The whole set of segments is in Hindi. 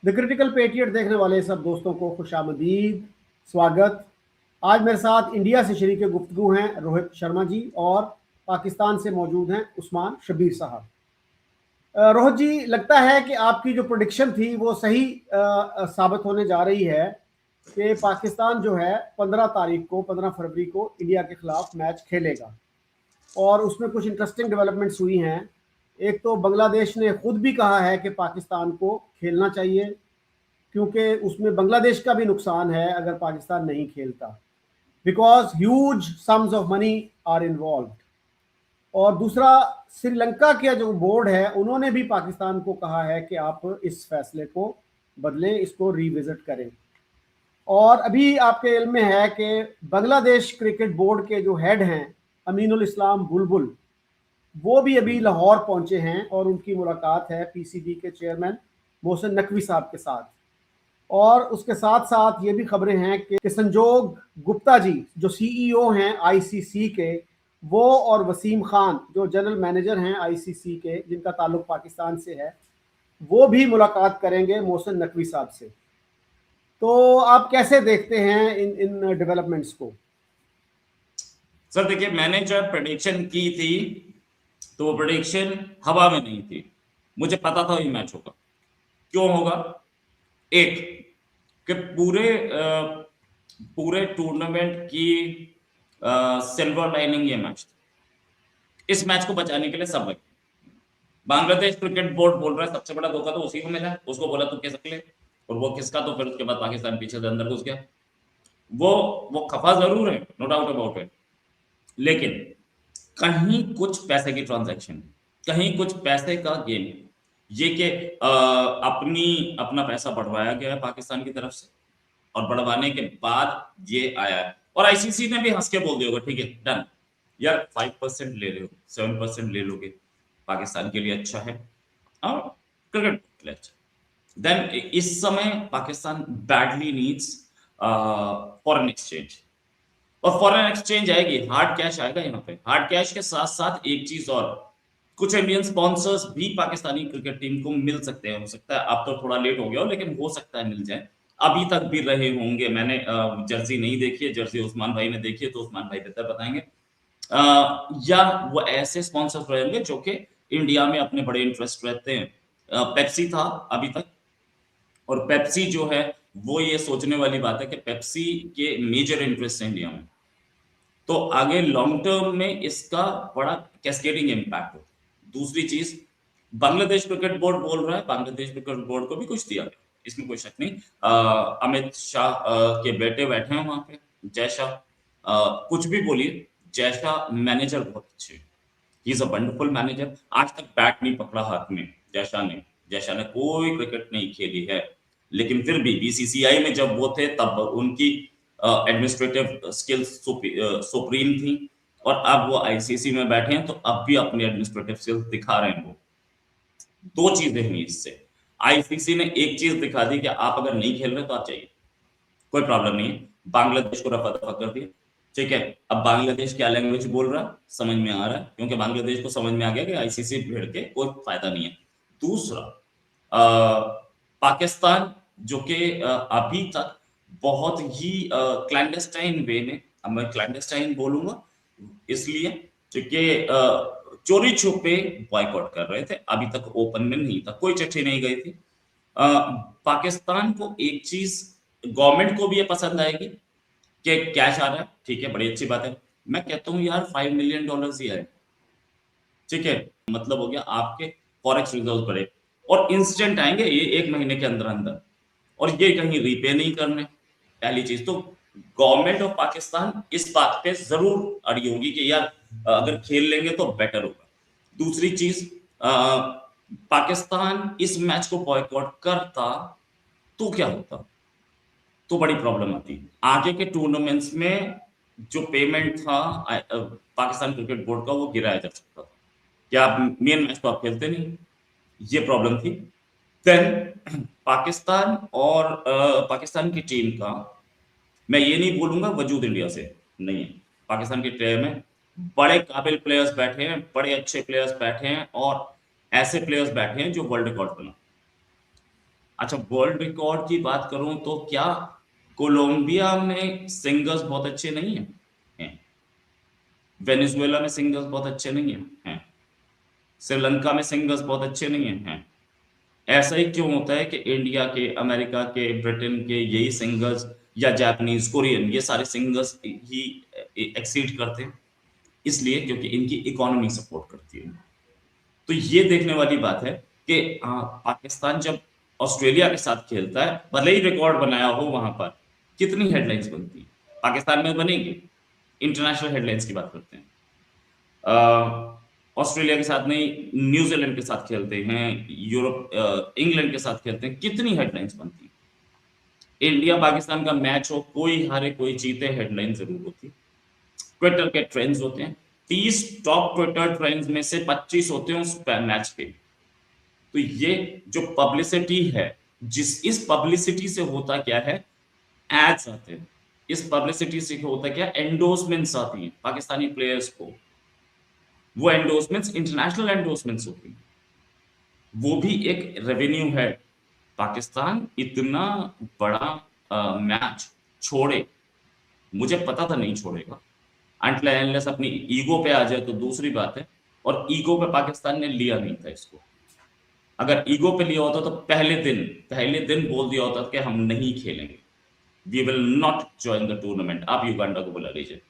द क्रिटिकल पेट्रियट देखने वाले सब दोस्तों को खुशामदीद, स्वागत। आज मेरे साथ इंडिया से शरीक गुफ्तगू हैं रोहित शर्मा जी और पाकिस्तान से मौजूद हैं उस्मान शबीर साहब। रोहित जी, लगता है कि आपकी जो प्रोडिक्शन थी वो सही साबित होने जा रही है कि पाकिस्तान जो है 15 फरवरी को इंडिया के खिलाफ मैच खेलेगा और उसमें कुछ इंटरेस्टिंग डेवलपमेंट्स हुई हैं। एक तो बांग्लादेश ने खुद भी कहा है कि पाकिस्तान को खेलना चाहिए क्योंकि उसमें बांग्लादेश का भी नुकसान है अगर पाकिस्तान नहीं खेलता, because huge sums of money are involve. और दूसरा, श्रीलंका के जो बोर्ड है उन्होंने भी पाकिस्तान को कहा है कि आप इस फैसले को बदलें, इसको रिविजिट करें। और अभी आपके इल्म में है कि बांग्लादेश क्रिकेट बोर्ड के जो हेड हैं अमीनुल इस्लाम बुलबुल, वो भी अभी लाहौर पहुंचे हैं और उनकी मुलाकात है पीसीबी के चेयरमैन मोहसिन नकवी साहब के साथ। और उसके साथ साथ ये भी खबरें हैं कि संजोग गुप्ता जी जो सीईओ हैं आईसीसी के, वो और वसीम खान जो जनरल मैनेजर हैं आईसीसी के जिनका ताल्लुक पाकिस्तान से है, वो भी मुलाकात करेंगे मोहसिन नकवी साहब से। तो आप कैसे देखते हैं इन डेवलपमेंट्स को? सर देखिए, मैंने जब प्रेडिक्शन की थी तो वो प्रेडिक्शन हवा में नहीं थी। मुझे पता था ये मैच होगा। क्यों होगा? एक कि पूरे टूर्नामेंट की सिल्वर लाइनिंग ये मैच था। इस मैच को बचाने के लिए सब लगे। बांग्लादेश क्रिकेट बोर्ड बोल रहा है सबसे बड़ा धोखा तो उसी को मिला है। उसको बोला तू कैसे ले, और वो किसका, तो फिर उसके बाद पाकिस्तान पीछे से अंदर घुस गया। वो खफा जरूर है, नो डाउट अबाउट इट, लेकिन कहीं कुछ पैसे की ट्रांजैक्शन, कहीं कुछ पैसे का गेम है। ये कि अपना पैसा बढ़वाया गया है पाकिस्तान की तरफ से, और बढ़वाने के बाद ये आया है। और आईसीसी ने भी हंस के बोल दिया होगा, ठीक है डन यार, 5% ले रहे हो, 7% ले लोगे, पाकिस्तान के लिए अच्छा है और क्रिकेट के लिए अच्छा। देन इस समय Pakistan badly needs foreign exchange, और फॉरेन एक्सचेंज आएगी, हार्ड कैश आएगा यहाँ पे। हार्ड कैश के साथ साथ एक चीज और, कुछ इंडियन स्पॉन्सर्स भी पाकिस्तानी क्रिकेट टीम को मिल सकते हैं। हो सकता है अब तो थोड़ा लेट हो गया हो, लेकिन हो सकता है मिल जाए। अभी तक भी रहे होंगे। मैंने जर्सी नहीं देखी है, जर्सी उस्मान भाई ने देखी है तो उस्मान भाई बेहतर बताएंगे। या वो ऐसे स्पॉन्सर्स रहेंगे जो कि इंडिया में अपने बड़े इंटरेस्ट रहते हैं। पेप्सी था अभी तक, और पेप्सी जो है वो ये सोचने वाली बात है कि पेप्सी के मेजर इंटरेस्ट है इंडिया में, तो आगे लॉन्ग टर्म में इसका बड़ा कैस्केडिंग इम्पैक्ट हो। दूसरी चीज, बांग्लादेश क्रिकेट बोर्ड बोल रहा है, बांग्लादेश क्रिकेट बोर्ड को भी कुछ दिया गया, इसमें कोई शक नहीं। अमित शाह के बेटे बैठे हैं वहां पे, जय शाह। कुछ भी बोलिए, जय शाह मैनेजर बहुत अच्छे, he is a wonderful manager. आज तक बैट नहीं पकड़ा हाथ में जय शाह ने कोई क्रिकेट नहीं खेली है, लेकिन फिर भी बीसीसीआई में जब वो थे तब उनकी एडमिनिस्ट्रेटिव स्किल्स सुप्रीम थी, और अब वो आईसीसी में बैठे हैं तो अब भी अपनी एडमिनिस्ट्रेटिव स्किल्स दिखा रहे हैं। वो दो चीजें हुई इससे। आईसीसी ने एक चीज दिखा दी कि आप अगर नहीं खेल रहे तो आप चाहिए, कोई प्रॉब्लम नहीं है। बांग्लादेश को रफा दफा कर दिया, ठीक है। अब बांग्लादेश क्या लैंग्वेज बोल रहा है समझ में आ रहा है, क्योंकि बांग्लादेश को समझ में आ गया कि आईसीसी भिड़ के कोई फायदा नहीं है। दूसरा, पाकिस्तान जो कि अभी तक बहुत ही क्लैंडस्टाइन वे में, अब मैं क्लैंडस्टाइन बोलूंगा इसलिए क्योंकि चोरी छुपे बॉयकॉट कर रहे थे, अभी तक ओपन में नहीं था, कोई चिट्ठी नहीं गई थी। पाकिस्तान को एक चीज, गवर्नमेंट को भी ये पसंद आएगी कि कैश आ रहा है, ठीक है, बड़ी अच्छी बात है। मैं कहता हूँ यार $5 मिलियन ही है, ठीक है, मतलब हो गया आपके फॉरेक्स रिजर्व बढ़े, और इंस्टेंट आएंगे ये 1 महीने के अंदर अंदर, और ये कहीं रीपे नहीं करने। पहली चीज तो गवर्नमेंट ऑफ पाकिस्तान इस बात पे जरूर अड़ी होगी कि यार अगर खेल लेंगे तो बेटर होगा। दूसरी चीज, पाकिस्तान इस मैच को बॉयकॉट करता तो क्या होता, तो बड़ी प्रॉब्लम आती। आगे के टूर्नामेंट्स में जो पेमेंट था पाकिस्तान क्रिकेट बोर्ड का, वो गिराया जा सकता था। क्या आप मेन मैच तो आप खेलते नहीं, ये प्रॉब्लम थी। देन पाकिस्तान और पाकिस्तान की टीम का, मैं ये नहीं बोलूंगा वजूद इंडिया से नहीं है। पाकिस्तान की टीम में बड़े काबिल प्लेयर्स बैठे हैं, बड़े अच्छे प्लेयर्स बैठे हैं, और ऐसे प्लेयर्स बैठे हैं जो वर्ल्ड रिकॉर्ड बना। अच्छा, वर्ल्ड रिकॉर्ड की बात करूं तो क्या कोलंबिया में सिंगर्स बहुत अच्छे नहीं हैं? वेनेजुएला में सिंगर्स बहुत अच्छे नहीं हैं? श्रीलंका में सिंगर्स बहुत अच्छे नहीं हैं? ऐसा ही क्यों होता है कि इंडिया के, अमेरिका के, ब्रिटेन के यही सिंगर्स या जापानीज, कोरियन, ये सारे सिंगर्स ही एक्सीड करते हैं? इसलिए क्योंकि इनकी इकोनॉमी सपोर्ट करती है। तो ये देखने वाली बात है कि पाकिस्तान जब ऑस्ट्रेलिया के साथ खेलता है, भले ही रिकॉर्ड बनाया हो वहां पर, कितनी हेडलाइंस बनती है? पाकिस्तान में बनेगी। इंटरनेशनल हेडलाइंस की बात करते हैं। ऑस्ट्रेलिया के साथ नहीं, न्यूजीलैंड के साथ खेलते हैं, यूरोप, इंग्लैंड के साथ खेलते हैं, कितनी हेडलाइंस बनती है? इंडिया पाकिस्तान का मैच हो, कोई हारे कोई जीते, हेडलाइन जरूर होती है। ट्विटर के ट्रेंड्स होते हैं, 30 टॉप ट्विटर ट्रेंड्स में से 25 होते हैं उस मैच के। तो ये जो पब्लिसिटी है, इस पब्लिसिटी से होता क्या है, एड्स आते हैं। इस पब्लिसिटी से होता क्या, एंडोर्समेंट्स आती हैं पाकिस्तानी प्लेयर्स को। वो एंडोर्समेंट्स इंटरनेशनल एंडोर्समेंट्स होती हैं, वो भी एक रेवेन्यू है। पाकिस्तान इतना बड़ा मैच छोड़े, मुझे पता था नहीं छोड़ेगा, अनलेस अपनी ईगो पे आ जाए तो दूसरी बात है। और ईगो पे पाकिस्तान ने लिया नहीं था इसको। अगर ईगो पे लिया होता तो पहले दिन बोल दिया होता कि हम नहीं खेलेंगे, we will not join the tournament. आप युगांडा को बुला लीजिए।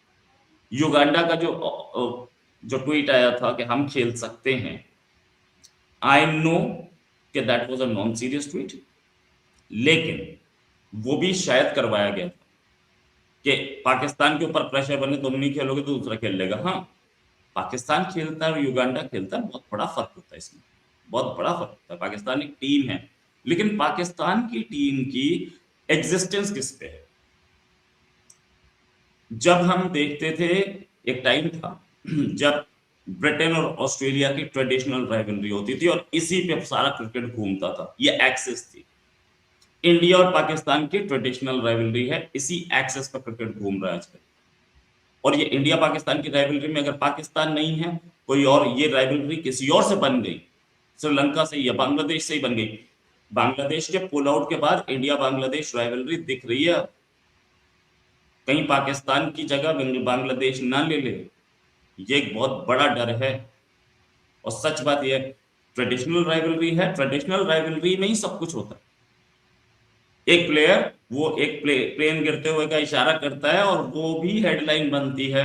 युगांडा का जो ट्वीट आया था कि हम खेल सकते हैं, आई नो कि that was a non serious tweet, लेकिन वो भी शायद करवाया गया था कि पाकिस्तान के ऊपर प्रेशर बने, तुम नहीं खेलोगे तो दूसरा खेल लेगा। हाँ, पाकिस्तान खेलता है और युगांडा खेलता है, बहुत बड़ा फर्क होता है इसमें, बहुत बड़ा फर्क होता है। पाकिस्तान एक टीम है, लेकिन पाकिस्तान की टीम की एग्जिस्टेंस किस पे है? जब हम देखते थे, एक टाइम था जब ब्रिटेन और ऑस्ट्रेलिया की ट्रेडिशनल राइवलरी होती थी और इसी पे सारा क्रिकेट घूमता था, ये एक्सेस थी। इंडिया और पाकिस्तान की ट्रेडिशनल राइवलरी है, इसी एक्सेस पर क्रिकेट घूम रहा है आजकल। और ये इंडिया पाकिस्तान की राइवलरी में अगर पाकिस्तान नहीं है, कोई और, ये राइवलरी किसी और से बन गई, श्रीलंका से या बांग्लादेश से ही बन गई। बांग्लादेश के पुल आउट के बाद इंडिया बांग्लादेश राइवलरी दिख रही है। कहीं पाकिस्तान की जगह बांग्लादेश ना ले ले, ये एक बहुत बड़ा डर है। और सच बात यह, ट्रेडिशनल राइवलरी है, ट्रेडिशनल राइवलरी में ही सब कुछ होता है। एक प्लेयर वो एक प्लेन गिरते हुए का इशारा करता है और वो भी हेडलाइन बनती है।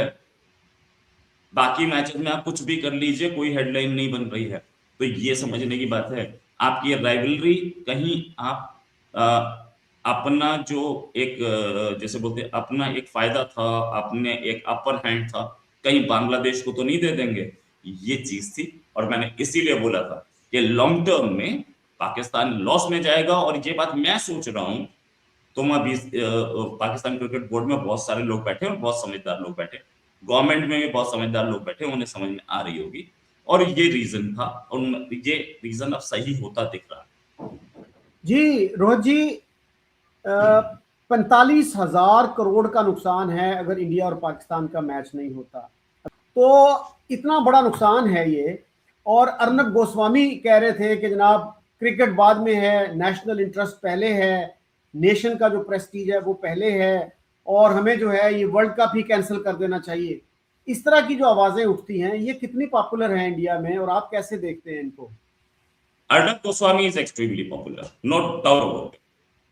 बाकी मैचेस में आप कुछ भी कर लीजिए, कोई हेडलाइन नहीं बन रही है। तो ये समझने की बात है, आपकी राइवलरी कहीं आप अपना जो एक जैसे बोलते हैं अपना एक फायदा था, अपने एक अपर हैंड था, कहीं बांग्लादेश को तो नहीं दे देंगे, ये चीज थी। और मैंने इसीलिए बोला था कि लॉन्ग टर्म में पाकिस्तान लॉस में जाएगा। और ये बात मैं सोच रहा हूँ, तुम अभी पाकिस्तान क्रिकेट बोर्ड में बहुत सारे लोग बैठे और बहुत समझदार लोग बैठे, गवर्नमेंट में भी बहुत समझदार लोग बैठे, उन्हें समझ में आ रही होगी। और ये रीजन था, और ये रीजन अब सही होता दिख रहा है। जी रोहित जी, 45,000 करोड़ का नुकसान है अगर इंडिया और पाकिस्तान का मैच नहीं होता। तो इतना बड़ा नुकसान है ये। और अर्नब गोस्वामी कह रहे थे कि जनाब क्रिकेट बाद में है, नेशनल इंटरेस्ट पहले है, नेशन का जो प्रेस्टीज है वो पहले है, और हमें जो है ये वर्ल्ड कप ही कैंसिल कर देना चाहिए। इस तरह की जो आवाजें उठती हैं, ये कितनी पॉपुलर है इंडिया में, और आप कैसे देखते हैं इनको? Arnab Goswami is extremely popular, no doubt about it.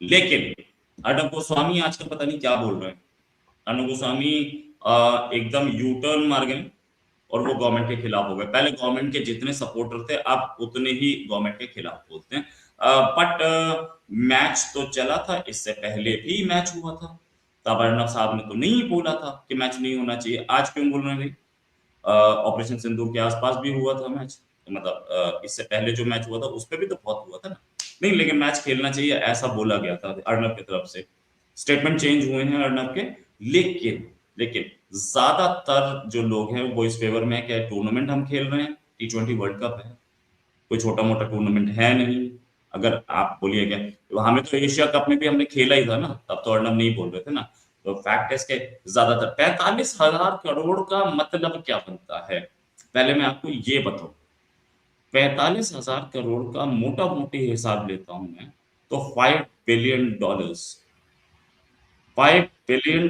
लेकिन अर्नब गोस्वामी आजकल पता नहीं क्या बोल रहे हैं। अर्नब गोस्वामी एकदम यू टर्न मार गए और वो गवर्नमेंट के खिलाफ हो गए। पहले गवर्नमेंट के जितने सपोर्टर थे, अब उतने ही गवर्नमेंट के खिलाफ बोलते हैं। बट मैच तो चला था, इससे पहले भी मैच हुआ था, तब अर्नब साहब ने तो नहीं बोला था कि मैच नहीं होना चाहिए। आज क्यों बोल रहे हैं? ऑपरेशन सिंदूर के आसपास भी हुआ था मैच, मतलब इससे पहले जो मैच हुआ था उस पर भी तो बहुत हुआ था ना। नहीं, लेकिन मैच खेलना चाहिए ऐसा बोला गया था अर्नब की तरफ से। स्टेटमेंट चेंज हुए हैं अर्नब के, लेकिन लेकिन ज्यादातर जो लोग हैं वो इस फेवर में है कि टूर्नामेंट हम खेल रहे हैं, T20 वर्ल्ड कप है, कोई छोटा मोटा टूर्नामेंट है नहीं। अगर आप बोलिएगा, तो हमें तो एशिया कप में भी हमने खेला ही था ना, तब तो अर्नब नहीं बोल रहे थे ना। तो फैक्ट है इसके, ज्यादातर 45,000 करोड़ का मतलब क्या बनता है, पहले मैं आपको ये बताऊं। 45,000 करोड़ का मोटा मोटी हिसाब लेता हूं मैं, तो $5 बिलियन, $5 बिलियन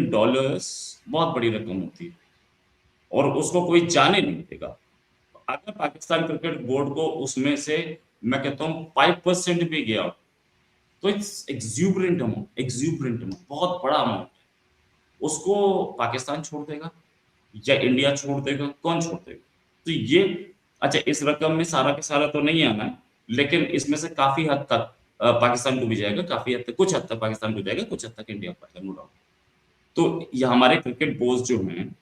बहुत बड़ी रकम होती है और उसको कोई जाने नहीं देगा। अगर पाकिस्तान क्रिकेट बोर्ड को उसमें से मैं कहता हूँ 5% भी गया तो इट्स एक्सूबरेंट अमाउंट, बहुत बड़ा अमाउंट है। उसको पाकिस्तान छोड़ देगा या इंडिया छोड़ देगा, कौन छोड़ देगा? तो ये अच्छा, इस रकम में सारा का सारा तो नहीं आना है, लेकिन इसमें से काफी हद तक पाकिस्तान को भी जाएगा, काफी हद तक, कुछ हद तक पाकिस्तान को जाएगा, कुछ हद तक इंडिया को जाएगा, नो डाउट। तो ये हमारे क्रिकेट बोर्ड जो हैं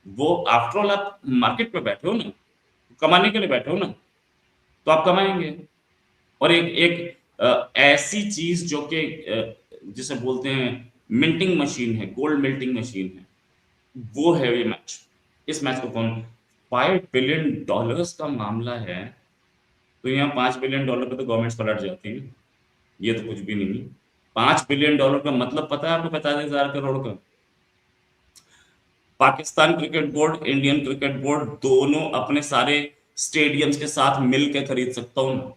वो आफ्टर ऑल आप मार्केट पे बैठे हो ना, कमाने के लिए बैठे हो ना, तो आप कमाएंगे। और एक एक ऐसी चीज जो कि जिसे बोलते हैं मिंटिंग मशीन है, गोल्ड मिल्टिंग मशीन है, वो है ये मैच। इस मैच को कौन, $5 बिलियन का मामला है, तो यहाँ $5 बिलियन पे तो गवर्नमेंट पलट जाती है, ये तो कुछ भी नहीं। $5 बिलियन का मतलब पता है आपको? 50,000 करोड़ का। Pakistan cricket board, Indian cricket board दोनों अपने सारे स्टेडियम्स के साथ मिल के खरीद सकता हूँ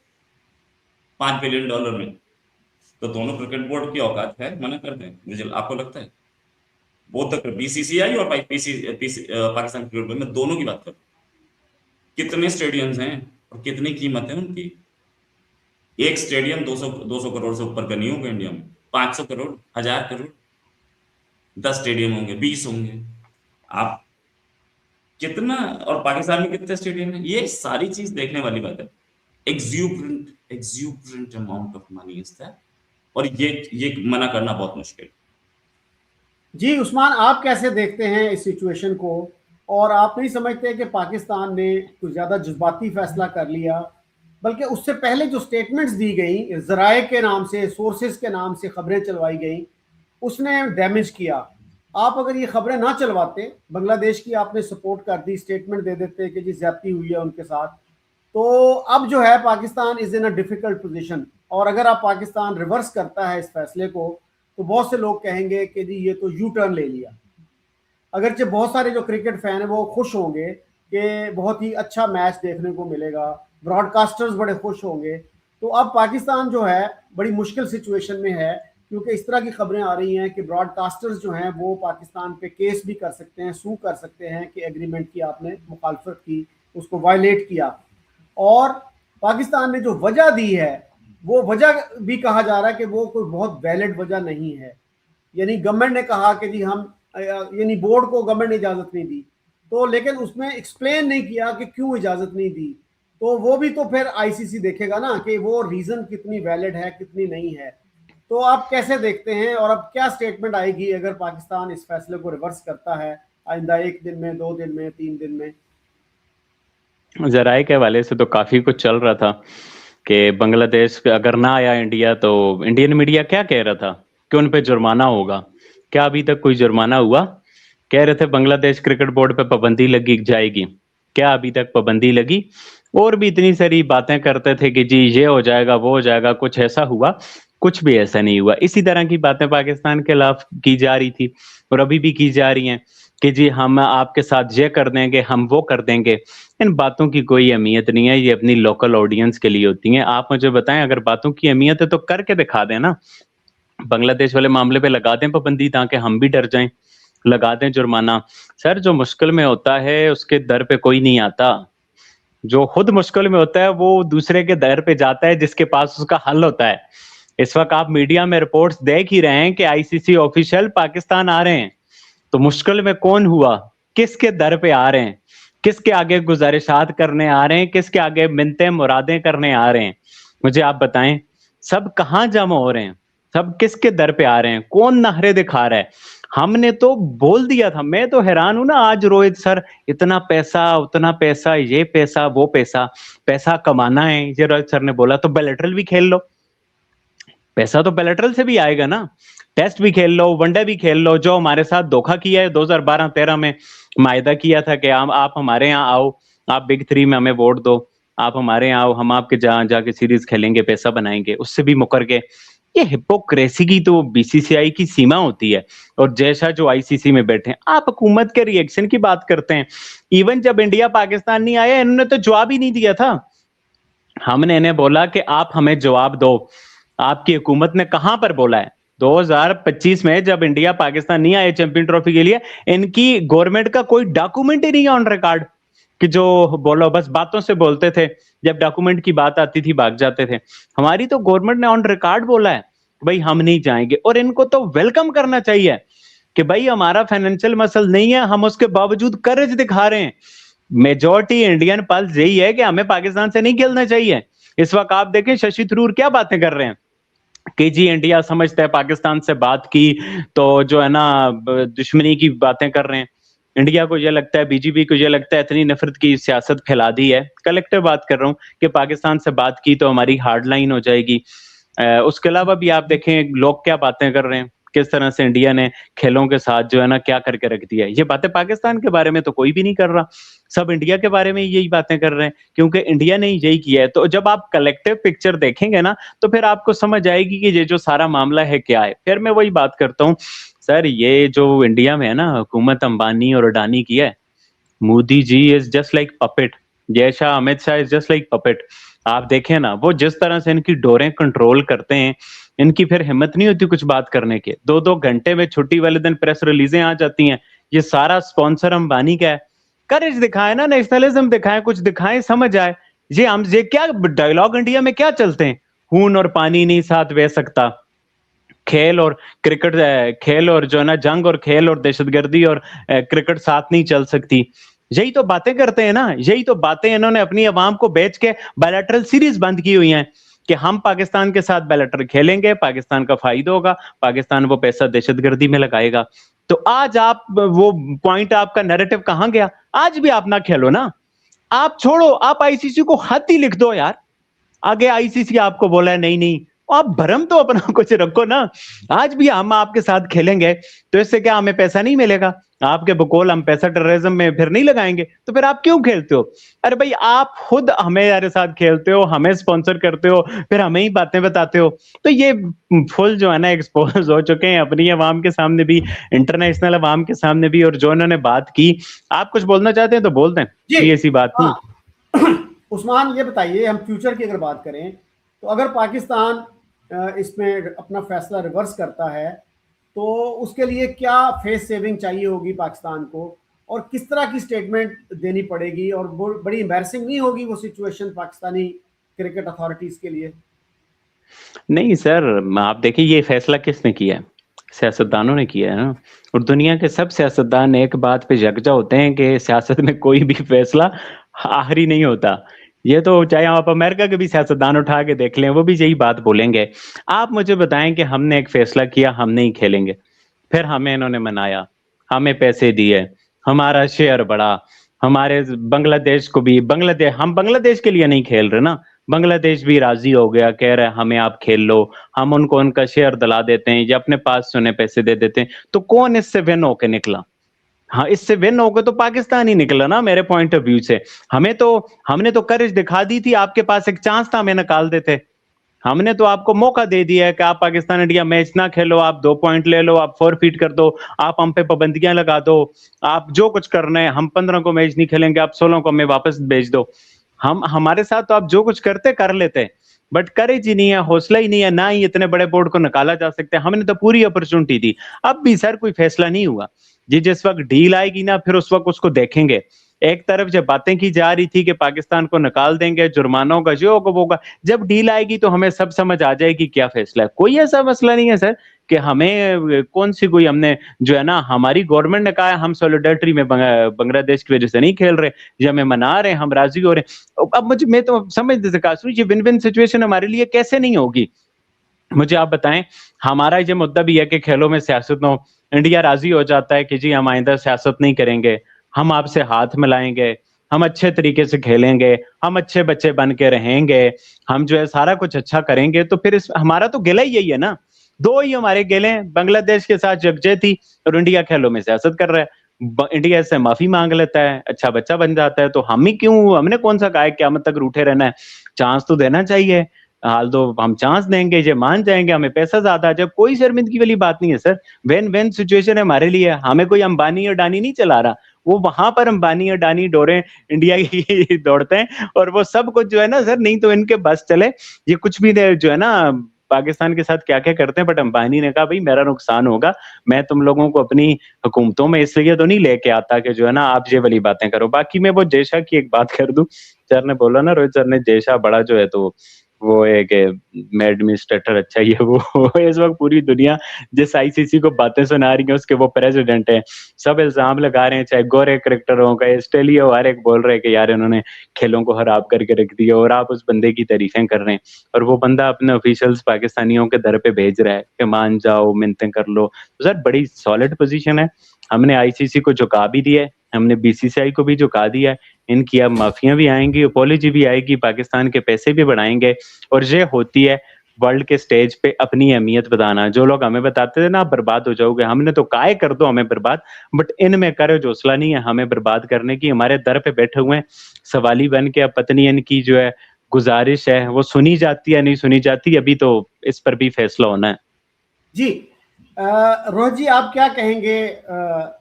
$5 बिलियन में। तो दोनों क्रिकेट बोर्ड की औकात है मना कर दें? मुझे आपको लगता है? बोथ द बीसीसीआई और पाकिस्तान क्रिकेट बोर्ड में दोनों की बात करो, कितने स्टेडियम्स हैं और कितनी कीमत है उनकी? एक स्टेडियम 200 करोड़ से ऊपर का नहीं होगा इंडिया में, 500 करोड़, 1000 करोड़, 10 स्टेडियम होंगे, 20 होंगे। आप कितना, और पाकिस्तान में कितने स्टेडियम है? ये सारी चीज देखने वाली बात है। Exuberant amount of money is that, और ये मना करना बहुत मुश्किल। जी उस्मान, आप कैसे देखते हैं इस सिचुएशन को, और आप नहीं समझते कि पाकिस्तान ने कुछ ज़्यादा जज्बाती फैसला कर लिया, बल्कि उससे पहले जो स्टेटमेंट्स दी गई, ज़राए के नाम से, सोर्सेज के नाम से खबरें चलवाई गई, उसने डैमेज किया। आप अगर ये खबरें ना चलवाते, बांग्लादेश की आपने सपोर्ट कर दी, स्टेटमेंट दे देते कि जी ज्यादती हुई है उनके साथ, तो अब जो है Pakistan is in a difficult position. और अगर आप पाकिस्तान रिवर्स करता है इस फैसले को, तो बहुत से लोग कहेंगे कि जी ये तो यू टर्न ले लिया। अगरचे बहुत सारे जो क्रिकेट फैन है वो खुश होंगे कि बहुत ही अच्छा मैच देखने को मिलेगा, ब्रॉडकास्टर्स बड़े खुश होंगे। तो अब पाकिस्तान जो है बड़ी मुश्किल सिचुएशन में है, क्योंकि इस तरह की खबरें आ रही हैं कि ब्रॉडकास्टर्स जो हैं वो पाकिस्तान पे केस भी कर सकते हैं, सू कर सकते हैं कि एग्रीमेंट की आपने मुखालफत की, उसको वायलेट किया। और पाकिस्तान ने जो वजह दी है वो वजह भी कहा जा रहा है कि वो कोई बहुत वैलिड वजह नहीं है। यानी गवर्नमेंट ने कहा कि जी हम, यानी बोर्ड को गवर्नमेंट ने इजाज़त नहीं दी, तो लेकिन उसमें एक्सप्लेन नहीं किया कि क्यों इजाज़त नहीं दी। तो वो भी तो फिर आईसीसी देखेगा ना कि वो रीज़न कितनी वैलिड है, कितनी नहीं है। तो आप कैसे देखते हैं, और अब क्या स्टेटमेंट आएगी अगर पाकिस्तान इस फैसले को रिवर्स करता है आइंदा 1 दिन में, 2 दिन में, 3 दिन में? जराये के हवाले से तो काफी कुछ चल रहा था कि बांग्लादेश अगर ना आया इंडिया, तो इंडियन मीडिया क्या कह रहा था कि उन पे जुर्माना होगा। क्या अभी तक कोई जुर्माना हुआ? कह रहे थे बांग्लादेश क्रिकेट बोर्ड पे पाबंदी लगी जाएगी, क्या अभी तक पाबंदी लगी? और भी इतनी सारी बातें करते थे कि जी ये हो जाएगा, वो हो जाएगा, कुछ ऐसा हुआ? कुछ भी ऐसा नहीं हुआ। इसी तरह की बातें पाकिस्तान के खिलाफ की जा रही थी और अभी भी की जा रही हैं कि जी हम आपके साथ ये कर देंगे, हम वो कर देंगे। इन बातों की कोई अहमियत नहीं है, ये अपनी लोकल ऑडियंस के लिए होती हैं। आप मुझे बताएं, अगर बातों की अहमियत है तो करके दिखा दें ना। बांग्लादेश वाले मामले पे लगा दें पाबंदी ताकि हम भी डर जाएं, लगा दें जुर्माना। सर, जो मुश्किल में होता है उसके दर पे कोई नहीं आता। जो खुद मुश्किल में होता है वो दूसरे के दर पे जाता है जिसके पास उसका हल होता है। इस वक्त आप मीडिया में रिपोर्ट्स देख ही रहे हैं कि आईसीसी ऑफिशियल पाकिस्तान आ रहे हैं। तो मुश्किल में कौन हुआ? किसके दर पे आ रहे हैं? किसके आगे गुजारिशात करने आ रहे हैं? किसके आगे मिन्नतें मुरादें करने आ रहे हैं? मुझे आप बताएं, सब कहाँ जमा हो रहे हैं? सब किसके दर पे आ रहे हैं? कौन नहरे दिखा रहा है? हमने तो बोल दिया था। मैं तो हैरान हूं ना, आज रोहित सर इतना पैसा, उतना पैसा, ये पैसा, वो पैसा, पैसा कमाना है, ये रोहित सर ने बोला। तो बायलैटरल भी खेल लो, पैसा तो बायलैटरल से भी आएगा ना। टेस्ट भी खेल लो, वनडे भी खेल लो। जो हमारे साथ धोखा किया है 2012-13 में, मायदा किया था कि आप हमारे यहाँ आओ, आप बिग 3 में हमें वोट दो, आप हमारे यहाँ आओ, हम आपके जहाँ जाके सीरीज खेलेंगे, पैसा बनाएंगे, उससे भी मुकर गए। ये हिपोक्रेसी की तो बीसीसीआई की सीमा होती है। और जैसा जो आईसीसी में बैठे हैं, आप हुकूमत के रिएक्शन की बात करते हैं। इवन जब इंडिया पाकिस्तान नहीं आया, इन्होंने तो जवाब ही नहीं दिया था। हमने इन्हें बोला कि आप हमें जवाब दो, आपकी हुकूमत ने कहां पर बोला है? 2025 में जब इंडिया पाकिस्तान नहीं आए चैंपियन ट्रॉफी के लिए, इनकी गवर्नमेंट का कोई डॉक्यूमेंट ही नहीं है ऑन रिकॉर्ड कि जो बोलो, बस बातों से बोलते थे, जब डॉक्यूमेंट की बात आती थी भाग जाते थे। हमारी तो गवर्नमेंट ने ऑन रिकॉर्ड बोला है भाई हम नहीं जाएंगे, और इनको तो वेलकम करना चाहिए कि भाई हमारा फाइनेंशियल मसल नहीं है, हम उसके बावजूद करेज दिखा रहे हैं। मेजॉरिटी इंडियन पल्स यही है कि हमें पाकिस्तान से नहीं खेलना चाहिए। इस वक्त आप देखें शशि थरूर क्या बातें कर रहे हैं कि जी इंडिया समझता है पाकिस्तान से बात की तो जो है ना दुश्मनी की बातें कर रहे हैं। इंडिया को ये लगता है, बीजेपी को ये लगता है इतनी नफरत की सियासत फैला दी है। कलेक्टिव बात कर रहा हूँ कि पाकिस्तान से बात की तो हमारी हार्ड लाइन हो जाएगी। उसके अलावा भी आप देखें लोग क्या बातें कर रहे हैं, किस तरह से इंडिया ने खेलों के साथ जो है ना क्या करके रख दिया है। ये बातें पाकिस्तान के बारे में तो कोई भी नहीं कर रहा, सब इंडिया के बारे में यही बातें कर रहे हैं क्योंकि इंडिया ने यही किया है। तो जब आप कलेक्टिव पिक्चर देखेंगे ना तो फिर आपको समझ आएगी कि ये जो सारा मामला है क्या है। फिर मैं वही बात करता हूँ सर, ये जो इंडिया में है ना हुकूमत अंबानी और अडानी की है, Modi ji is just like puppet, Jay Shah Amit Shah is just like puppet. आप देखें ना वो जिस तरह से इनकी डोरें कंट्रोल करते हैं, इनकी फिर हिम्मत नहीं होती कुछ बात करने के। 2-2 घंटे में छुट्टी वाले दिन प्रेस रिलीजें आ जाती हैं, ये सारा स्पॉन्सर अंबानी का है। करेज दिखाए ना, नेशनलिज्म दिखाए, कुछ दिखाएं, समझ आए। ये क्या डायलॉग इंडिया में क्या चलते हैं, खून और पानी नहीं साथ बह सकता, खेल और क्रिकेट, खेल और जो है ना जंग और खेल और दहशतगर्दी और क्रिकेट साथ नहीं चल सकती। यही तो बातें करते हैं ना, यही तो बातें इन्होंने अपनी आवाम को बेच के बायलैटरल सीरीज बंद की हुई हैं कि हम पाकिस्तान के साथ बायलैटरल खेलेंगे, पाकिस्तान का फायदा होगा, पाकिस्तान वो पैसा दहशतगर्दी में लगाएगा। तो आज आप वो पॉइंट, आपका नैरेटिव कहां गया? आज भी आप ना खेलो ना, आप छोड़ो, आप आईसीसी को खत ही लिख दो यार। आगे आईसीसी आपको बोला है नहीं नहीं, आप भरम तो अपना कुछ रखो ना। आज भी हम आपके साथ खेलेंगे तो इससे क्या हमें पैसा नहीं मिलेगा? आपके बकौल हम पैसा टेररिज्म में फिर नहीं लगाएंगे, तो फिर आप क्यों खेलते हो? अरे भाई आप खुद हमारे साथ खेलते हो, हमें स्पॉन्सर करते हो, फिर हमें ही बातें बताते हो। तो ये फुल जो है ना एक्सपोज हो चुके हैं अपनी आवाम के सामने भी, इंटरनेशनल आवाम के सामने भी। और जो इन्होंने बात की, आप कुछ बोलना चाहते हैं तो बोल दें, ये ऐसी बात नहीं। उस्मान ये बताइए, हम फ्यूचर की अगर बात करें तो अगर पाकिस्तान इसमें अपना फैसला रिवर्स करता है तो उसके लिए क्या फेस सेविंग चाहिए होगी पाकिस्तान को, और किस तरह की स्टेटमेंट देनी पड़ेगी, और बड़ी एम्बैरसिंग नहीं होगी वो सिचुएशन पाकिस्तानी क्रिकेट अथॉरिटीज के लिए? नहीं सर, आप देखिए ये फैसला किसने किया है? सियासतदानों ने किया है ना। और दुनिया के सब सियासतदान एक बात पे यकजा होते हैं कि सियासत में कोई भी फैसला आखिरी नहीं होता। ये तो चाहे आप अमेरिका के भी सियासतदान उठा के देख लें, वो भी यही बात बोलेंगे। आप मुझे बताएं कि हमने एक फैसला किया हम नहीं खेलेंगे, फिर हमें इन्होंने मनाया, हमें पैसे दिए, हमारा शेयर बढ़ा, हमारे बांग्लादेश को भी, हम बांग्लादेश के लिए नहीं खेल रहे ना, बांग्लादेश भी राजी हो गया, कह रहे हैं हमें आप खेल लो, हम उनको उनका शेयर दिला देते हैं या अपने पास से उन्हें पैसे दे देते हैं। तो कौन इससे विन होके निकला? हाँ, इससे विन होकर तो पाकिस्तान ही निकला ना मेरे पॉइंट ऑफ व्यू से। हमने तो करेज दिखा दी थी, आपके पास एक चांस था हमें निकाल देते। हमने तो आपको मौका दे दिया है कि आप पाकिस्तान इंडिया मैच ना खेलो, आप 2 पॉइंट ले लो, आप फॉरफीट कर दो, आप हम पे पाबंदियां लगा दो, आप जो कुछ करना है, हम 15 को मैच नहीं खेलेंगे, आप 16 को हमें वापस भेज दो। हमारे साथ तो आप जो कुछ करते कर लेते, बट करेज ही नहीं है, हौसला ही नहीं है, ना ही इतने बड़े बोर्ड को निकाला जा सकता है। हमने तो पूरी अपॉर्चुनिटी दी, अब भी सर कोई फैसला नहीं हुआ। जी जिस वक्त डील आएगी ना फिर उस वक्त उसको देखेंगे। एक तरफ जब बातें की जा रही थी कि पाकिस्तान को निकाल देंगे, जुर्माना होगा, जो होगा वो होगा, जब डील आएगी तो हमें सब समझ आ जाएगी क्या फैसला है। कोई ऐसा मसला नहीं है सर कि हमें कौन सी कोई, हमने जो है ना हमारी गवर्नमेंट ने कहा है हम सॉलिडेरिटी में बांग्लादेश की वजह से नहीं खेल रहे, ये हमें मना रहे हैं, हम राजी हो रहे हैं। अब मैं तो समझ नहीं सका ये विन विन सिचुएशन हमारे लिए कैसे नहीं होगी? मुझे आप बताएं, हमारा ये मुद्दा भी है कि खेलों में सियासत न हो। इंडिया राजी हो जाता है कि जी हम आइंदा सियासत नहीं करेंगे, हम आपसे हाथ मिलाएंगे, हम अच्छे तरीके से खेलेंगे, हम अच्छे बच्चे बन के रहेंगे, हम जो है सारा कुछ अच्छा करेंगे। तो फिर हमारा तो गिला ही यही है ना, 2 ही हमारे गिले हैं, बांग्लादेश के साथ यकजहती और इंडिया खेलों में सियासत कर रहा है। इंडिया से माफी मांग लेता है, अच्छा बच्चा बन जाता है, तो हम ही क्यों, हमने कौन सा कहा है क़यामत तक रूठे रहना है? चांस तो देना चाहिए। हाल दो, हम चांस देंगे, ये मान जाएंगे, हमें पैसा ज्यादा आ जाए, कोई शर्मिंदगी वाली बात नहीं है सर। वेन वेन सिचुएशन है हमारे लिए, हमें कोई अंबानी और अडानी नहीं चला रहा, वो वहां पर अंबानी अडानी डोरे इंडिया की दौड़ते हैं, और वो सब कुछ जो है ना सर, नहीं तो इनके बस चले, ये कुछ भी जो है ना पाकिस्तान के साथ क्या क्या करते हैं, बट अंबानी ने कहा भाई मेरा नुकसान होगा, मैं तुम लोगों को अपनी हुकूमतों में इसलिए तो नहीं लेके आता कि जो है ना आप ये वाली बातें करो। बाकी मैं वो जयशा की एक बात कर दूं, सर ने बोला ना, रोहित सर ने, जयशा बड़ा जो है तो वो एक एडमिनिस्ट्रेटर अच्छा ही है वो इस वक्त पूरी दुनिया जिस आईसीसी को बातें सुना रही है उसके वो प्रेसिडेंट है। सब इल्जाम लगा रहे हैं, चाहे गोरे क्रिकेटर हो गए, ऑस्ट्रेलिया हर एक बोल रहे हैं कि यार इन्होंने खेलों को खराब करके रख दिया, और आप उस बंदे की तारीफें कर रहे हैं, और वो बंदा अपने ऑफिशियल्स पाकिस्तानियों के दर पे भेज रहा है कि मान जाओ, मिन्नतें कर लो। तो सर बड़ी सॉलिड पोजीशन है, हमने आईसीसी को झुका भी दिया है, हमने बीसीसीआई को भी झुका दिया है, इनकी अब माफियां भी आएंगी, अपॉलॉजी भी आएगी, पाकिस्तान के पैसे भी बढ़ाएंगे, और ये होती है वर्ल्ड के स्टेज पे अपनी अहमियत बताना। जो लोग हमें बताते थे ना आप बर्बाद हो जाओगे, हमने तो काय कर दो हमें बर्बाद, बट इनमें करेज हौसला नहीं है हमें बर्बाद करने की। हमारे दर पे बैठे हुए हैं सवाली बन के, अब पत्नी इनकी जो है गुजारिश है वो सुनी जाती है नहीं सुनी जाती, अभी तो इस पर भी फैसला होना है। जी रोहित जी, आप क्या कहेंगे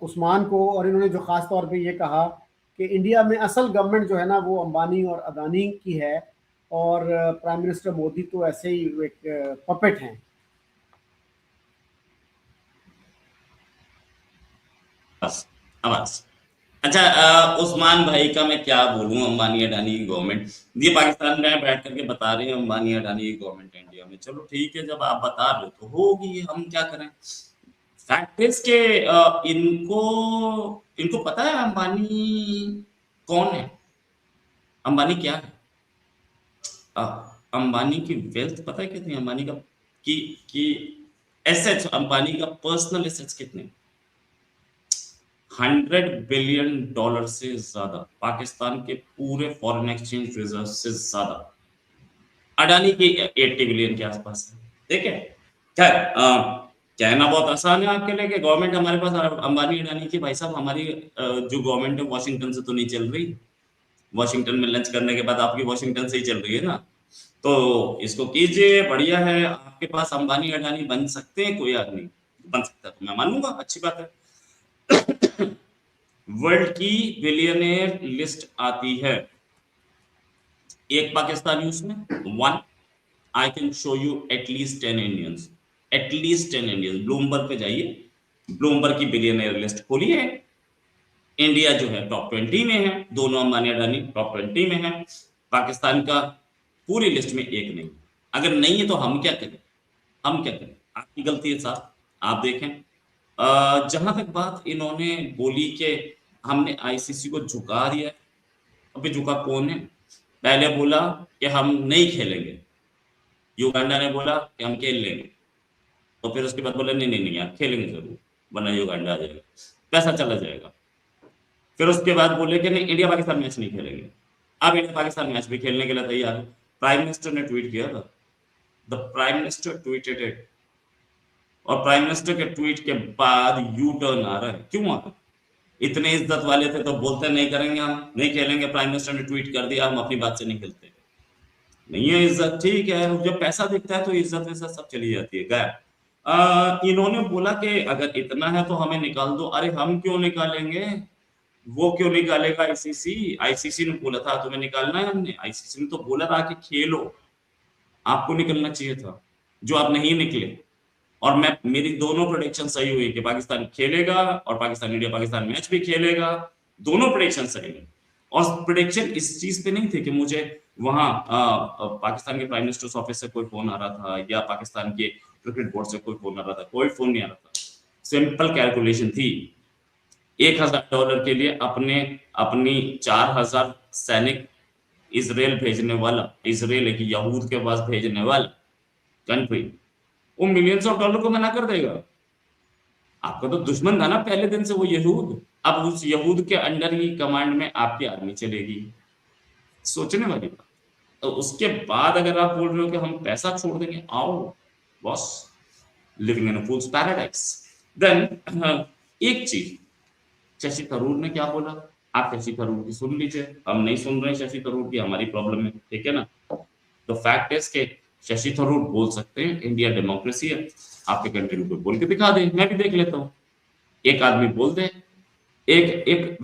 उस्मान को, और इन्होंने जो खास तौर पे ये कहा कि इंडिया में असल गवर्नमेंट जो है ना वो अंबानी और अदानी की है, और प्राइम मिनिस्टर मोदी तो ऐसे ही एक पपेट हैं। बस आवाज। अच्छा, उस्मान भाई का मैं क्या बोलूं, अंबानी अडानी की गवर्नमेंट, ये पाकिस्तान में बैठ करके बता रहे हैं अंबानी अडानी की गवर्नमेंट है इंडिया में। चलो ठीक है, जब आप बता रहे हो तो होगी, हम क्या करें। फैक्ट इज के इनको इनको पता है अंबानी कौन है, अंबानी क्या है। अ, अंबानी की वेल्थ पता है कितनी, अंबानी का की एसेट्स, अंबानी का पर्सनल एसेट्स कितने, $100 बिलियन से ज्यादा, पाकिस्तान के पूरे फॉरेन एक्सचेंज रिजर्व से ज्यादा अडानी की 80 बिलियन के आसपास है। ठीक है, खैर कहना बहुत आसान है आपके लिए कि गवर्नमेंट हमारे पास अंबानी अडानी की, भाई साहब हमारी जो गवर्नमेंट है वॉशिंगटन से तो नहीं चल रही। वॉशिंगटन में लंच करने के बाद आपकी वॉशिंगटन से ही चल रही है ना, तो इसको कीजिए, बढ़िया है, आपके पास अंबानी अडानी बन सकते हैं, कोई आदमी बन सकता है तो मैं मानूंगा, अच्छी बात है। वर्ल्ड की बिलियनियर लिस्ट आती है, एक पाकिस्तानी उसमें, one, I can show you at least 10 Indians, at least 10 Indians. Bloomberg पे जाइए, ब्लूमबर्ग की बिलियनियर लिस्ट खोलिए, इंडिया जो है टॉप 20 में है, दोनों अंबानी अडानी टॉप 20 में है, पाकिस्तान का पूरी लिस्ट में एक नहीं। अगर नहीं है तो हम क्या करें, हम क्या करें, आपकी गलती है साहब, आप देखें। जहां तक बात इन्होंने बोली कि हमने आईसीसी को झुका दिया है, अभी झुका कौन है। पहले बोला कि हम नहीं खेलेंगे, युगांडा ने बोला कि हम खेल लेंगे, तो फिर उसके बाद बोला नहीं नहीं नहीं यार खेलेंगे जरूर, वरना युगांडा आ जाएगा, पैसा चला जाएगा। फिर उसके बाद बोले कि नहीं इंडिया पाकिस्तान मैच नहीं खेलेंगे, अब इंडिया पाकिस्तान मैच भी खेलने के लिए तैयार है। प्राइम मिनिस्टर ने ट्वीट किया था, the prime minister tweeted it, और प्राइम मिनिस्टर के ट्वीट के बाद यू टर्न आ रहा है। क्यों आ रहा है, इतने इज्जत वाले थे तो बोलते नहीं करेंगे, हम नहीं खेलेंगे, प्राइम मिनिस्टर ने ट्वीट कर दिया, हम अपनी बात से नहीं खेलते। नहीं है इज्जत, ठीक है, जब पैसा दिखता है तो इज्जत वैसा सब चली जाती है। गायब। इन्होंने बोला कि अगर इतना है तो हमें निकाल दो। अरे हम क्यों निकालेंगे, वो क्यों निकालेगा आईसीसी, आईसीसी ने बोला था तुम्हें निकालना है, हमने आईसीसी ने तो बोला था कि खेलो, आपको निकलना चाहिए था, जो आप नहीं निकले। और मैं, मेरी दोनों प्रेडिक्शन सही हुई कि पाकिस्तान खेलेगा और पाकिस्तान इंडिया पाकिस्तान मैच भी खेलेगा, दोनों प्रेडिक्शन सही हुई। और प्रेडिक्शन इस चीज पे नहीं थे कि मुझे वहां पाकिस्तान के प्राइम मिनिस्टर ऑफिस से कोई फोन आ रहा था या पाकिस्तान के क्रिकेट बोर्ड से कोई फोन आ रहा था, कोई फोन नहीं आ रहा था। सिंपल कैलकुलेशन थी, $1000 के लिए अपनी 4000 सैनिक इसराइल भेजने वाला, इसराइल एक यहूद के पास भेजने वाला कंट्री, वो मिलियंस ऑफ डॉलर को मना कर देगा। आपका तो दुश्मन था ना पहले दिन से वो यहूद, अब उस यहूद के अंडर ही कमांड में आपकी आर्मी चलेगी, सोचने वाली बात। तो उसके बाद अगर आप बोल रहे हो कि हम पैसा छोड़ देंगे, आओ boss, living in a fool's paradise. Then एक चीज, शशि थरूर ने क्या बोला, आप शशि थरूर की सुन लीजिए, हम नहीं सुन रहे शशि थरूर की, हमारी प्रॉब्लम है, ठीक है ना। तो फैक्ट इज के शशि थरूर बोल सकते हैं इंडिया डेमोक्रेसी है, आपके कंट्री में कोई बोल के दिखा दे, मैं भी देख लेता हूँ। एक आदमी बोल दे, एक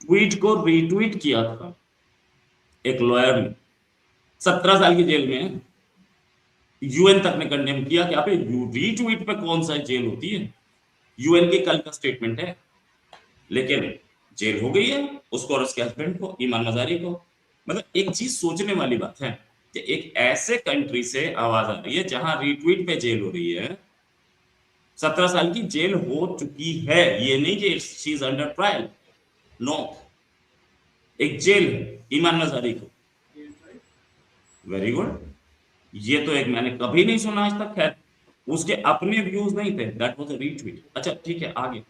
ट्वीट को रीट्वीट किया था एक लॉयर ने, 17 साल की जेल में है, यूएन तक ने कंडेम किया कि अबे रीट्वीट पे कौन सा जेल होती है, यूएन के कल का स्टेटमेंट है। लेकिन जेल हो गई है उसको और उसके हस्बैंड को, ईमान मजारी को। मतलब एक चीज सोचने वाली बात है कि एक ऐसे कंट्री से आवाज आ रही है जहां रीट्वीट पे जेल हो रही है, 17 साल की जेल हो चुकी है, ये नहीं कि she is under trial, no, एक जेल है ईमान मजारी को। वेरी गुड, ये तो एक मैंने कभी नहीं सुना आज तक। खैर उसके अपने व्यूज नहीं थे, दैट वाज अ रीट्वीट। अच्छा ठीक है, आगे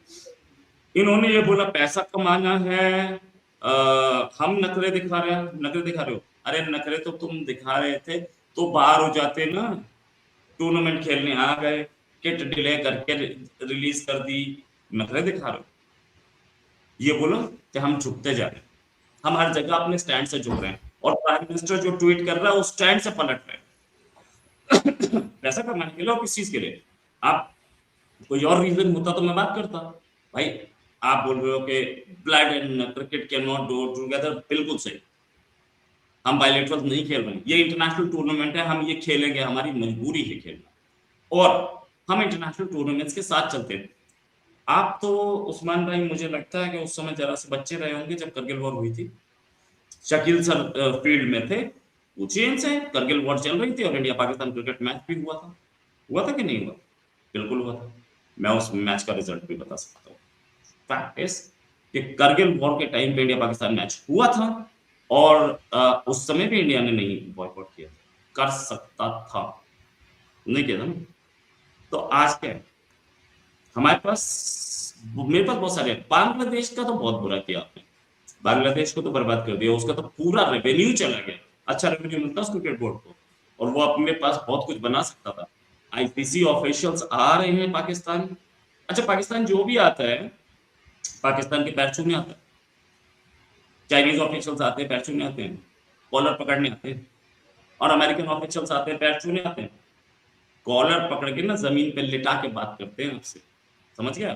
इन्होंने ये बोला पैसा कमाना है, हम नखरे दिखा रहे हैं। नखरे दिखा रहे हो? अरे नखरे तो तुम दिखा रहे थे तो बाहर हो जाते ना, टूर्नामेंट खेलने आ गए, किट डिले करके रिलीज कर दी, नखरे दिखा रहे हो? ये बोलो कि हम झुकते जा रहे हैं, हम हर जगह अपने स्टैंड से झुक रहे हैं, और प्राइम मिनिस्टर जो ट्वीट कर रहा है उस स्टैंड से पलट रहे हैं। पैसा कमाने के लिए और किस चीज के लिए? आप कोई और रीजन होता तो मैं बात करता भाई। आप बोल रहे हो कि blood and cricket can not go together, बिल्कुल सही, हम बायलैटरल नहीं खेल रहे हैं, ये इंटरनेशनल टूर्नामेंट है, हम ये खेलेंगे, हमारी मजबूरी है खेलना, और हम इंटरनेशनल टूर्नामेंट्स के साथ चलते हैं। आप तो उस्मान भाई मुझे लगता है कि उस समय जरा से बच्चे रहे होंगे जब करगिल वॉर हुई थी, शकील सर फील्ड में थे, पूछिए इनसे, करगिल वॉर चल रही थी और इंडिया पाकिस्तान क्रिकेट मैच भी हुआ था कि नहीं हुआ? बिल्कुल हुआ था, मैं उस मैच का रिजल्ट भी बता सकता हूँ। फैक्ट इज कि करगिल वॉर के टाइम पे इंडिया पाकिस्तान मैच हुआ था, और उस समय भी इंडिया ने नहीं बॉयकॉट किया था, कर सकता था, नहीं किया था ना। तो आज क्या है हमारे पास, मेरे पास बहुत सारे, बांग्लादेश का तो बहुत बुरा किया आपने, बांग्लादेश को तो बर्बाद कर दिया, उसका तो पूरा रेवेन्यू चला गया, अच्छा रेवेन्यू मिलता उस क्रिकेट बोर्ड को, और वो अपने पास बहुत कुछ बना सकता था। आईसीसी ऑफिशियल्स आ रहे हैं पाकिस्तान, अच्छा पाकिस्तान जो भी आता है पाकिस्तान के पैर छूने आता है, चाइनीज ऑफिशियल्स आते हैं पैर छूने आते हैं, कॉलर पकड़ने आते हैं, और अमेरिकन ऑफिशियल्स आते हैं पैर छूने आते हैं, कॉलर पकड़ के ना जमीन पे लिटा के बात करते हैं आपसे, समझ गया?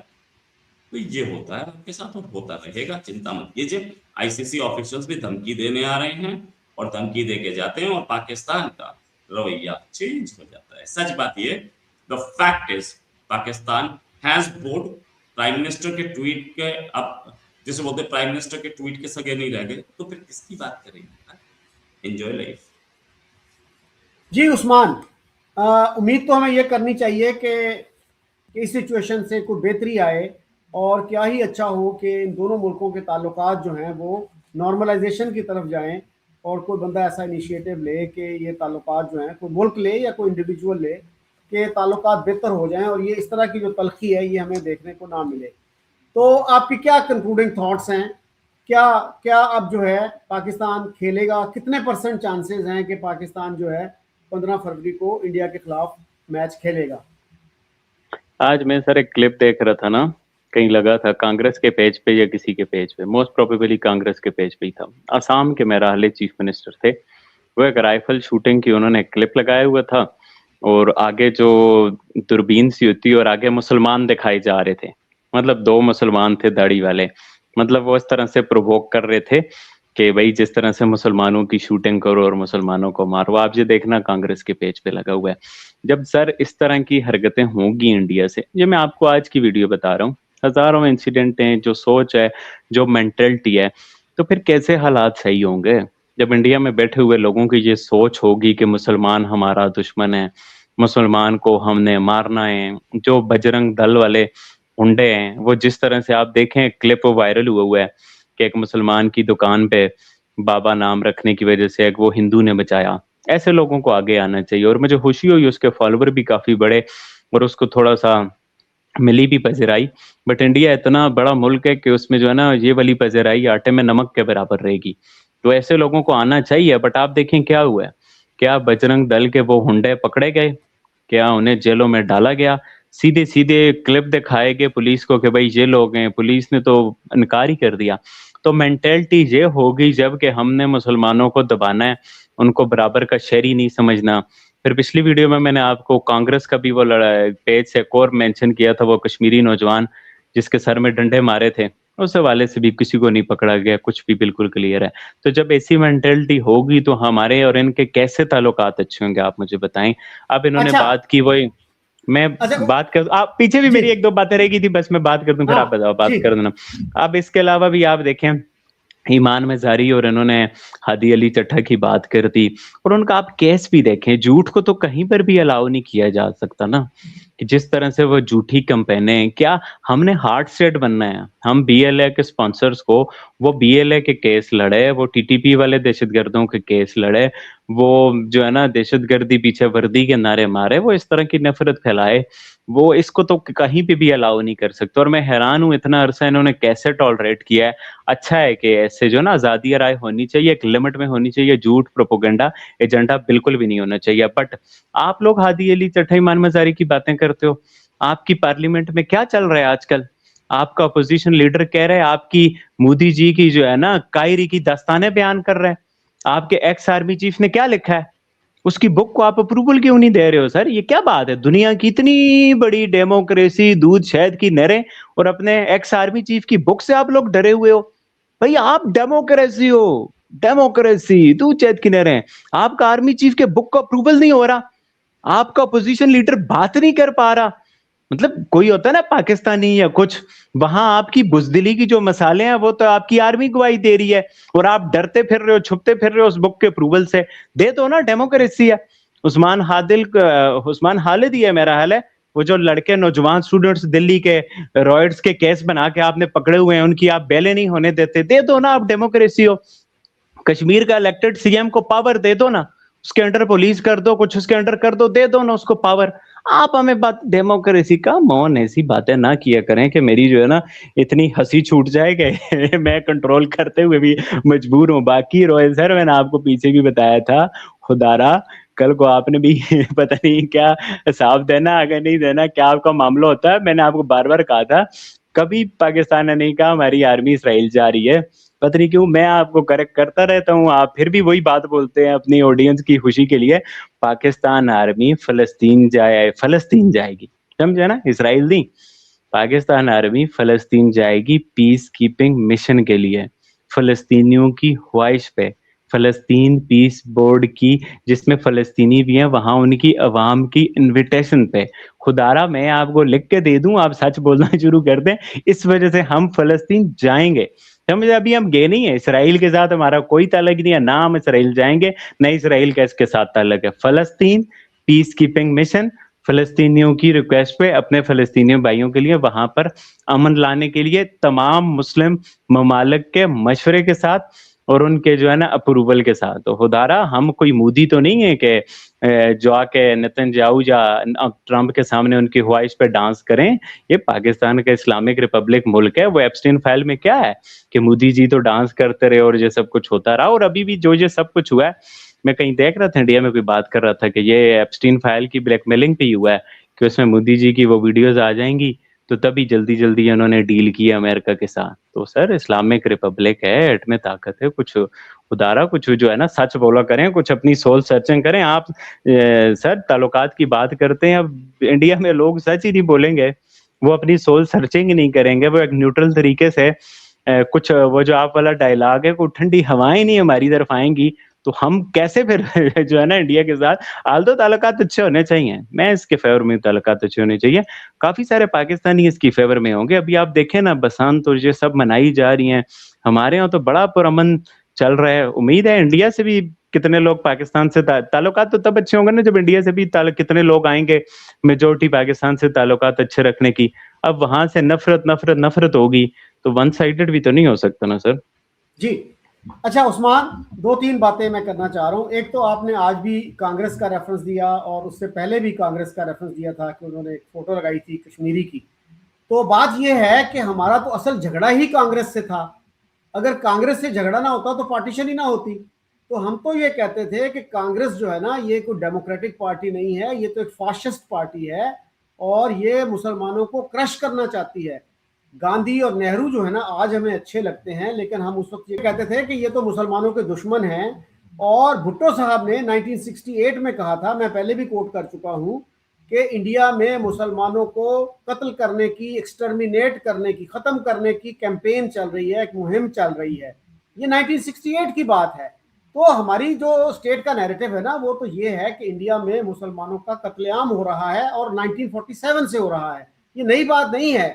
तो ये होता है आपके साथ और होता रहेगा, चिंता मत कीजिए। आईसीसी ऑफिशियल्स भी धमकी देने आ रहे हैं और धमकी दे के जाते हैं, और पाकिस्तान का रवैया चेंज हो जाता है। सच बात ये, the fact is Pakistan has board, prime minister के ट्वीट के, अब जैसे बोलते प्राइम मिनिस्टर के ट्वीट के सगे नहीं रह गए, तो फिर किसकी बात करेंगे? Enjoy life. जी उस्मान, उम्मीद तो हमें ये करनी चाहिए कि इस सिचुएशन से कोई बेहतरी आए, और क्या ही अच्छा हो कि इन दोनों मुल्कों के ताल्लुकात जो हैं वो नॉर्मलाइजेशन की तरफ जाएं, और कोई बंदा ऐसा इनिशिएटिव ले कि ये ताल्लुकात जो हैं, कोई मुल्क ले या कोई इंडिविजुअल ले, कि ताल्लुकात बेहतर हो जाएं, और ये इस तरह की जो तलखी है ये हमें देखने को ना मिले। तो आपकी क्या कंक्लूडिंग थॉट्स हैं? क्या क्या अब जो है पाकिस्तान खेलेगा? कितने % चांसेस हैं कि पाकिस्तान जो है 15 फरवरी को इंडिया के खिलाफ मैच खेलेगा? आज मैं सर एक क्लिप देख रहा था ना, कहीं लगा था कांग्रेस के पेज पे या किसी के पेज पे, मोस्ट प्रोबेबली कांग्रेस के पेज पे ही था। असम के मेराहले चीफ मिनिस्टर थे, वो एक राइफल शूटिंग की उन्होंने एक क्लिप लगाया हुआ था, और आगे जो दूरबीन सी होती है और आगे मुसलमान दिखाए जा रहे थे, मतलब 2 मुसलमान थे दाढ़ी वाले, मतलब वो इस तरह से प्रोवोक कर रहे थे कि भाई जिस तरह से मुसलमानों की शूटिंग करो और मुसलमानों को मारो। आप ये देखना कांग्रेस के पेज पे लगा हुआ है। जब सर इस तरह की हरकतें होंगी इंडिया से, ये मैं आपको आज की वीडियो बता रहा हूँ, हजारों इंसिडेंट हैं, जो सोच है, जो मेंटलिटी है, तो फिर कैसे हालात सही होंगे? जब इंडिया में बैठे हुए लोगों की ये सोच होगी कि मुसलमान हमारा दुश्मन है, मुसलमान को हमने मारना है, जो बजरंग दल वाले हुंडे हैं, वो जिस तरह से आप देखें क्लिप वायरल हुआ है कि एक मुसलमान की दुकान पे बाबा नाम रखने की वजह से एक वो हिंदू ने बचाया, ऐसे लोगों को आगे आना चाहिए। और मुझे खुशी हुई उसके फॉलोवर भी काफी बड़े, और उसको थोड़ा सा मिली भी पजराई। बट इंडिया इतना बड़ा मुल्क है कि उसमें जो है ना, ये वाली पजराई आटे में नमक के बराबर रहेगी, तो ऐसे लोगों को आना चाहिए। बट आप देखें क्या हुआ है, क्या बजरंग दल के वो हुंडे पकड़े गए, क्या उन्हें जेलों में डाला गया? सीधे सीधे क्लिप दिखाए गए पुलिस को कि भाई ये लोग हैं, पुलिस ने तो इनकार ही कर दिया। तो मेंटेलिटी ये होगी जब कि हमने मुसलमानों को दबाना है, उनको बराबर का शहरी नहीं समझना। फिर पिछली वीडियो में मैंने आपको कांग्रेस का भी वो पेज से एक और मेंशन किया था, वो कश्मीरी नौजवान जिसके सर में डंडे मारे थे, उस हवाले से भी किसी को नहीं पकड़ा गया, कुछ भी बिल्कुल क्लियर है। तो जब ऐसी मेंटालिटी होगी तो हमारे और इनके कैसे ताल्लुकात अच्छे होंगे, आप मुझे बताएँ? अब इन्होंने अच्छा। बात की वही मैं अच्छा। बात कर आप पीछे भी जी। मेरी 1-2 बातें रह गई थी, बस मैं बात कर दूँ फिर आप हाँ। बताओ, बात ठीक कर है। देना। अब इसके अलावा भी आप देखें ईमान मज़ारी और इन्होंने हादी अली चट्ठा की बात कर दी और उनका आप केस भी देखें, झूठ को तो कहीं पर भी अलाउ नहीं किया जा सकता ना, कि जिस तरह से वो झूठी कैंपेनें क्या हमने हार्ड सेट बनना है। हम बीएलए के स्पॉन्सर्स को वो बीएलए के केस लड़े, वो टीटीपी वाले दहशतगर्दों के केस लड़े, वो जो है ना दहशतगर्दी पीछे वर्दी के नारे मारे, वो इस तरह की नफ़रत फैलाए, वो इसको तो कहीं पे भी अलाउ नहीं कर सकते और मैं हैरान हूँ इतना अरसा इन्होंने कैसे टॉलरेट किया है। अच्छा है कि ऐसे जो ना आज़ादी राय होनी चाहिए, एक लिमिट में होनी चाहिए, झूठ, प्रोपेगेंडा एजेंडा बिल्कुल भी नहीं होना चाहिए। बट आप लोग हादी अली चट्टा, ईमान मज़ारी की बातें करते हो। आपकी पार्लियामेंट में क्या चल रहा है आजकल? आपका अपोज़िशन लीडर कह रहा है आपकी मोदी जी की जो है ना कायरी की दास्तानें बयान कर रहा है। आपके एक्स आर्मी चीफ ने क्या लिखा है? उसकी बुक को आप अप्रूवल क्यों नहीं दे रहे हो सर? ये क्या बात है? दुनिया की इतनी बड़ी डेमोक्रेसी, दूध शहद की नहरें और अपने एक्स आर्मी चीफ की बुक से आप लोग डरे हुए हो। भाई आप डेमोक्रेसी हो, डेमोक्रेसी, दूध शहद की नहरें। आपका आर्मी चीफ के बुक का अप्रूवल नहीं हो रहा। आपका अपोजिशन लीडर बात नहीं कर पा रहा। मतलब कोई होता है ना पाकिस्तानी या कुछ, वहां आपकी बुजदिली की जो मसाले हैं वो तो आपकी आर्मी गवाही दे रही है और आप डरते फिर रहे हो, छुपते फिर रहे हो उस बुक के अप्रूवल से। दे दो ना, डेमोक्रेसी है। उस्मान खालिद ही है मेरा हाल है, वो जो लड़के नौजवान स्टूडेंट्स दिल्ली के रॉयट्स के केस बना के आपने पकड़े हुए हैं, उनकी आप बेले नहीं होने देते, दे दो ना, आप डेमोक्रेसी हो। कश्मीर का इलेक्टेड सीएम को पावर दे दो ना, उसके अंडर पुलिस कर दो, कुछ उसके अंडर कर दो, दे दो ना उसको पावर। आप हमें बात डेमोक्रेसी का मौन ऐसी बातें ना किया करें कि मेरी जो है ना इतनी हंसी छूट जाए कि मैं कंट्रोल करते हुए भी मजबूर हूँ। बाकी रोहित सर मैंने आपको पीछे भी बताया था, खुदारा कल को आपने भी पता नहीं क्या हिसाब देना, अगर नहीं देना क्या आपका मामला होता है। मैंने आपको बार बार कहा था, कभी पाकिस्तान ने नहीं कहा हमारी आर्मी इसराइल जा रही है। पता नहीं क्यों मैं आपको करेक्ट करता रहता हूँ, आप फिर भी वही बात बोलते हैं अपनी ऑडियंस की खुशी के लिए। पाकिस्तान आर्मी फलस्तीन जाएगी, समझे ना, इसराइल नहीं। पाकिस्तान आर्मी फलस्तीन जाएगी पीस कीपिंग मिशन के लिए, फलस्तीनियों की ख्वाहिश पे, फलस्तीन पीस बोर्ड की जिसमें फलस्तीनी भी हैं वहां उनकी अवाम की इनविटेशन पे। खुदारा मैं आपको लिख के दे दूं, आप सच बोलना शुरू कर दें, इस वजह से हम फलस्तीन जाएंगे। समझे, अभी हम गए नहीं है, इसराइल के साथ हमारा कोई ताल्लुक नहीं है, ना हम इसराइल जाएंगे न इसराइल का इसके साथ ताल्लुक है। फलस्तीन पीस कीपिंग मिशन, फलस्तीनियों की रिक्वेस्ट पे अपने फलस्तीनी भाइयों के लिए वहां पर अमन लाने के लिए तमाम मुस्लिम ममालिक के मशवरे के साथ और उनके जो है ना अप्रूवल के साथ। तो खुदारा हम कोई मोदी तो नहीं है कि जो आके नेतन्याहू या ट्रंप के सामने उनकी ख्वाहिश पे डांस करें। ये पाकिस्तान का इस्लामिक रिपब्लिक मुल्क है। वो एप्स्टीन फाइल में क्या है कि मोदी जी तो डांस करते रहे और ये सब कुछ होता रहा, और अभी भी जो ये सब कुछ हुआ है, मैं कहीं देख रहा था इंडिया में कोई बात कर रहा था कि ये एप्स्टीन फाइल की ब्लैकमेलिंग पे ही हुआ है कि उसमें मोदी जी की वो वीडियोस आ जाएंगी, तो तभी जल्दी जल्दी उन्होंने डील किया अमेरिका के साथ। तो सर इस्लामिक रिपब्लिक है, एटमे ताकत है, कुछ उदारा कुछ जो है ना सच बोला करें, कुछ अपनी सोल सर्चिंग करें। आप सर ताल्लुकात की बात करते हैं, अब इंडिया में लोग सच ही नहीं बोलेंगे, वो अपनी सोल सर्चिंग ही नहीं करेंगे, वो एक न्यूट्रल तरीके से कुछ वो जो आप वाला डायलॉग है, कोई ठंडी हवाएं नहीं हमारी तरफ आएंगी तो हम कैसे फिर जो है ना इंडिया के साथ आल्दो ताल्लुकात अच्छे होने चाहिए। मैं इसके फेवर में ताल्लुकात अच्छे होने चाहिए। काफी सारे पाकिस्तानी इसकी फेवर में होंगे। अभी आप देखें ना बसंत और ये सब मनाई जा रही हैं, हमारे यहाँ तो बड़ा पुरअमन चल रहा है। उम्मीद है इंडिया से भी कितने लोग पाकिस्तान से ताल्लुकात तो तब अच्छे होंगे ना जब इंडिया से भी कितने लोग आएंगे मेजोरिटी पाकिस्तान से ताल्लुकात अच्छे रखने की। अब वहां से नफरत नफरत नफरत होगी तो वन साइडेड भी तो नहीं हो सकता ना सर। जी। अच्छा उस्मान, दो तीन बातें मैं करना चाह रहा हूँ। एक तो आपने आज भी कांग्रेस का रेफरेंस दिया और उससे पहले भी कांग्रेस का रेफरेंस दिया था कि उन्होंने एक फोटो लगाई थी कश्मीरी की। तो बात यह है कि हमारा तो असल झगड़ा ही कांग्रेस से था। अगर कांग्रेस से झगड़ा ना होता तो पार्टीशन ही ना होती। तो हम तो ये कहते थे कि कांग्रेस जो है ना ये कोई डेमोक्रेटिक पार्टी नहीं है, ये तो एक फाशिस्ट पार्टी है और ये मुसलमानों को क्रश करना चाहती है। गांधी और नेहरू जो है ना आज हमें अच्छे लगते हैं, लेकिन हम उस वक्त ये कहते थे कि ये तो मुसलमानों के दुश्मन हैं। और भुट्टो साहब ने 1968 में कहा था, मैं पहले भी कोट कर चुका हूं, कि इंडिया में मुसलमानों को कत्ल करने की, एक्सटर्मिनेट करने की, खत्म करने की कैंपेन चल रही है, एक मुहिम चल रही है। ये 1968 की बात है। तो हमारी जो स्टेट का नैरेटिव है ना, वो तो ये है कि इंडिया में मुसलमानों का कत्लेआम हो रहा है और 1947 से हो रहा है। ये नई बात नहीं है।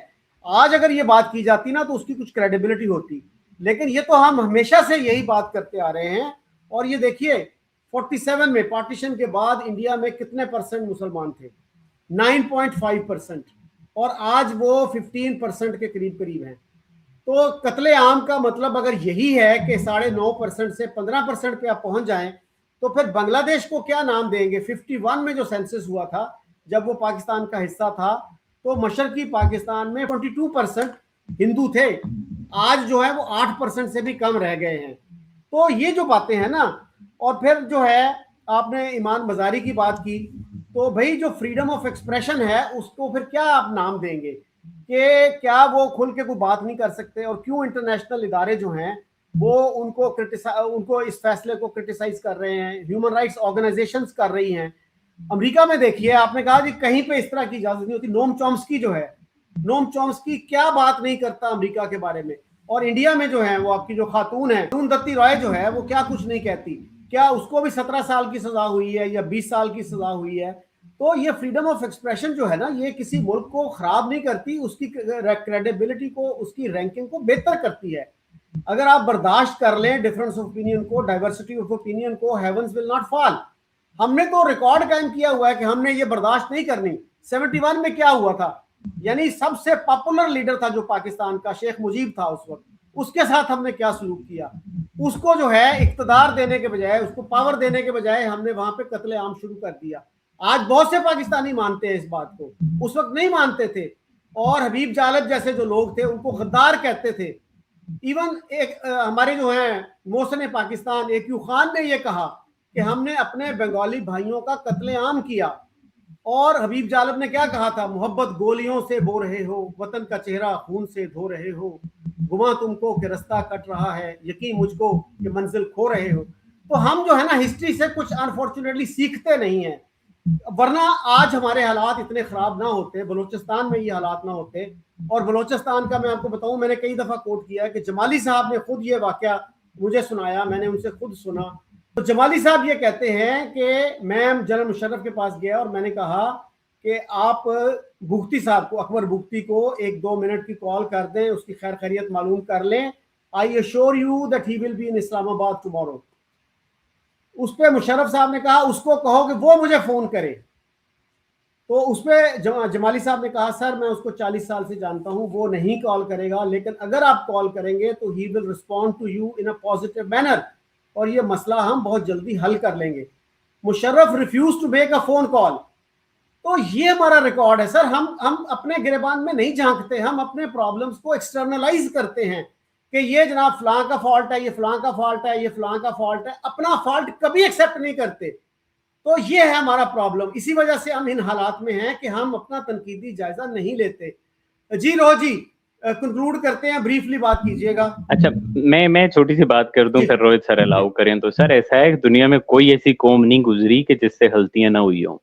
आज अगर ये बात की जाती ना तो उसकी कुछ क्रेडिबिलिटी होती, लेकिन ये तो हम हमेशा से यही बात करते आ रहे हैं। और ये देखिए 47 में पार्टीशन के बाद इंडिया में कितने परसेंट मुसलमान थे? 9.5%, और आज वो 15% के करीब करीब हैं। तो कत्ले आम का मतलब अगर यही है कि 9.5% से 15% पे आप पहुंच जाएं, तो फिर बांग्लादेश को क्या नाम देंगे? 51 में जो सेंसस हुआ था, जब वो पाकिस्तान का हिस्सा था, तो मशरकी पाकिस्तान में 22% हिंदू थे। आज जो है वो 8% से भी कम रह गए हैं। तो ये जो बातें हैं ना, और फिर जो है आपने ईमान मजारी की बात की, तो भाई जो फ्रीडम ऑफ एक्सप्रेशन है उसको फिर क्या आप नाम देंगे? कि क्या वो खुल के कोई बात नहीं कर सकते? और क्यों इंटरनेशनल इदारे जो हैं वो उनको इस फैसले को क्रिटिसाइज कर रहे हैं, ह्यूमन राइट्स ऑर्गेनाइजेशंस कर रही हैं। अमेरिका में देखिए, आपने कहा कि कहीं पे इस तरह की इजाजत नहीं होती। नोम चॉम्स्की जो है, नोम चॉम्स्की क्या बात नहीं करता अमेरिका के बारे में। और इंडिया में जो है वो आपकी जो खातून है अरुंधति रॉय जो है, वो क्या कुछ नहीं कहती। क्या उसको भी 17 साल की सजा हुई है या 20 साल की सजा हुई है? तो ये फ्रीडम ऑफ एक्सप्रेशन जो है ना, ये किसी मुल्क को खराब नहीं करती, उसकी क्रेडिबिलिटी को, उसकी रैंकिंग को बेहतर करती है। अगर आप बर्दाश्त कर लें डिफरेंस ऑफ ओपिनियन को, डाइवर्सिटी ऑफ ओपिनियन को, हेवंस विल नॉट फॉल। हमने तो रिकॉर्ड कायम किया हुआ है कि हमने ये बर्दाश्त नहीं करनी। 71 में क्या हुआ था? यानी सबसे पॉपुलर लीडर था जो पाकिस्तान का, शेख मुजीब था उस वक्त, उसके साथ हमने क्या सलूक किया? उसको जो है इक्तदार देने के बजाय, उसको पावर देने के बजाय हमने वहां पे कत्लेआम शुरू कर दिया। आज बहुत से पाकिस्तानी मानते हैं इस बात को, उस वक्त नहीं मानते थे। और हबीब जालब जैसे जो लोग थे उनको गद्दार कहते थे। इवन एक हमारे जो हैं मोहसिन पाकिस्तान AQ खान ने ये कहा कि हमने अपने बंगाली भाइयों का कत्लेआम किया। और हबीब जालब ने क्या कहा था? मोहब्बत गोलियों से बो रहे हो, वतन का चेहरा खून से धो रहे हो, गुमा तुमको कि रास्ता कट रहा है, यकीन मुझको कि मंजिल खो रहे हो। तो हम जो है ना हिस्ट्री से कुछ अनफॉर्चुनेटली सीखते नहीं हैं, वरना आज हमारे हालात इतने खराब ना होते, बलूचिस्तान में ये हालात ना होते। और बलूचिस्तान का मैं आपको बताऊं, मैंने कई दफा कोट किया है कि जमाली साहब ने खुद ये वाकया मुझे सुनाया, मैंने उनसे खुद सुना। तो जमाली साहब ये कहते हैं कि मैं जनरल मुशर्रफ के पास गया और मैंने कहा कि आप बुख्ती साहब को, अकबर बुख्ती को 1-2 मिनट की कॉल कर दें, उसकी खैर खैरियत मालूम कर लें। I assure you that he will be in Islamabad tomorrow. उस पर मुशर्रफ साहब ने कहा उसको कहो कि वो मुझे फोन करे। तो उस पर जमाली साहब ने कहा सर मैं उसको 40 साल से जानता हूं, वो नहीं कॉल करेगा, लेकिन अगर आप कॉल करेंगे तो he will respond to you in a positive manner और ये मसला हम बहुत जल्दी हल कर लेंगे। Musharraf refuse to make a phone call. तो ये हमारा रिकॉर्ड है सर। हम अपने गिरेबान में नहीं झांकते, हम अपने प्रॉब्लम्स को एक्सटर्नलाइज करते हैं कि ये जनाब फलां का फॉल्ट है, ये फलां का फॉल्ट है, ये फलां का फॉल्ट है। अपना फॉल्ट कभी एक्सेप्ट नहीं करते। तो ये है हमारा प्रॉब्लम। इसी वजह से हम इन हालात में हैं कि हम अपना तनकीदी जायजा नहीं लेते। जी रोह जी, कंक्लूड करते हैं, ब्रीफली बात कीजिएगा। अच्छा, मैं छोटी सी बात कर दूं, फिर रोहित सर अलाउ करें तो। सर ऐसा है कि दुनिया में कोई ऐसी कौम नहीं गुजरी कि जिससे गलतियां ना हुई हो।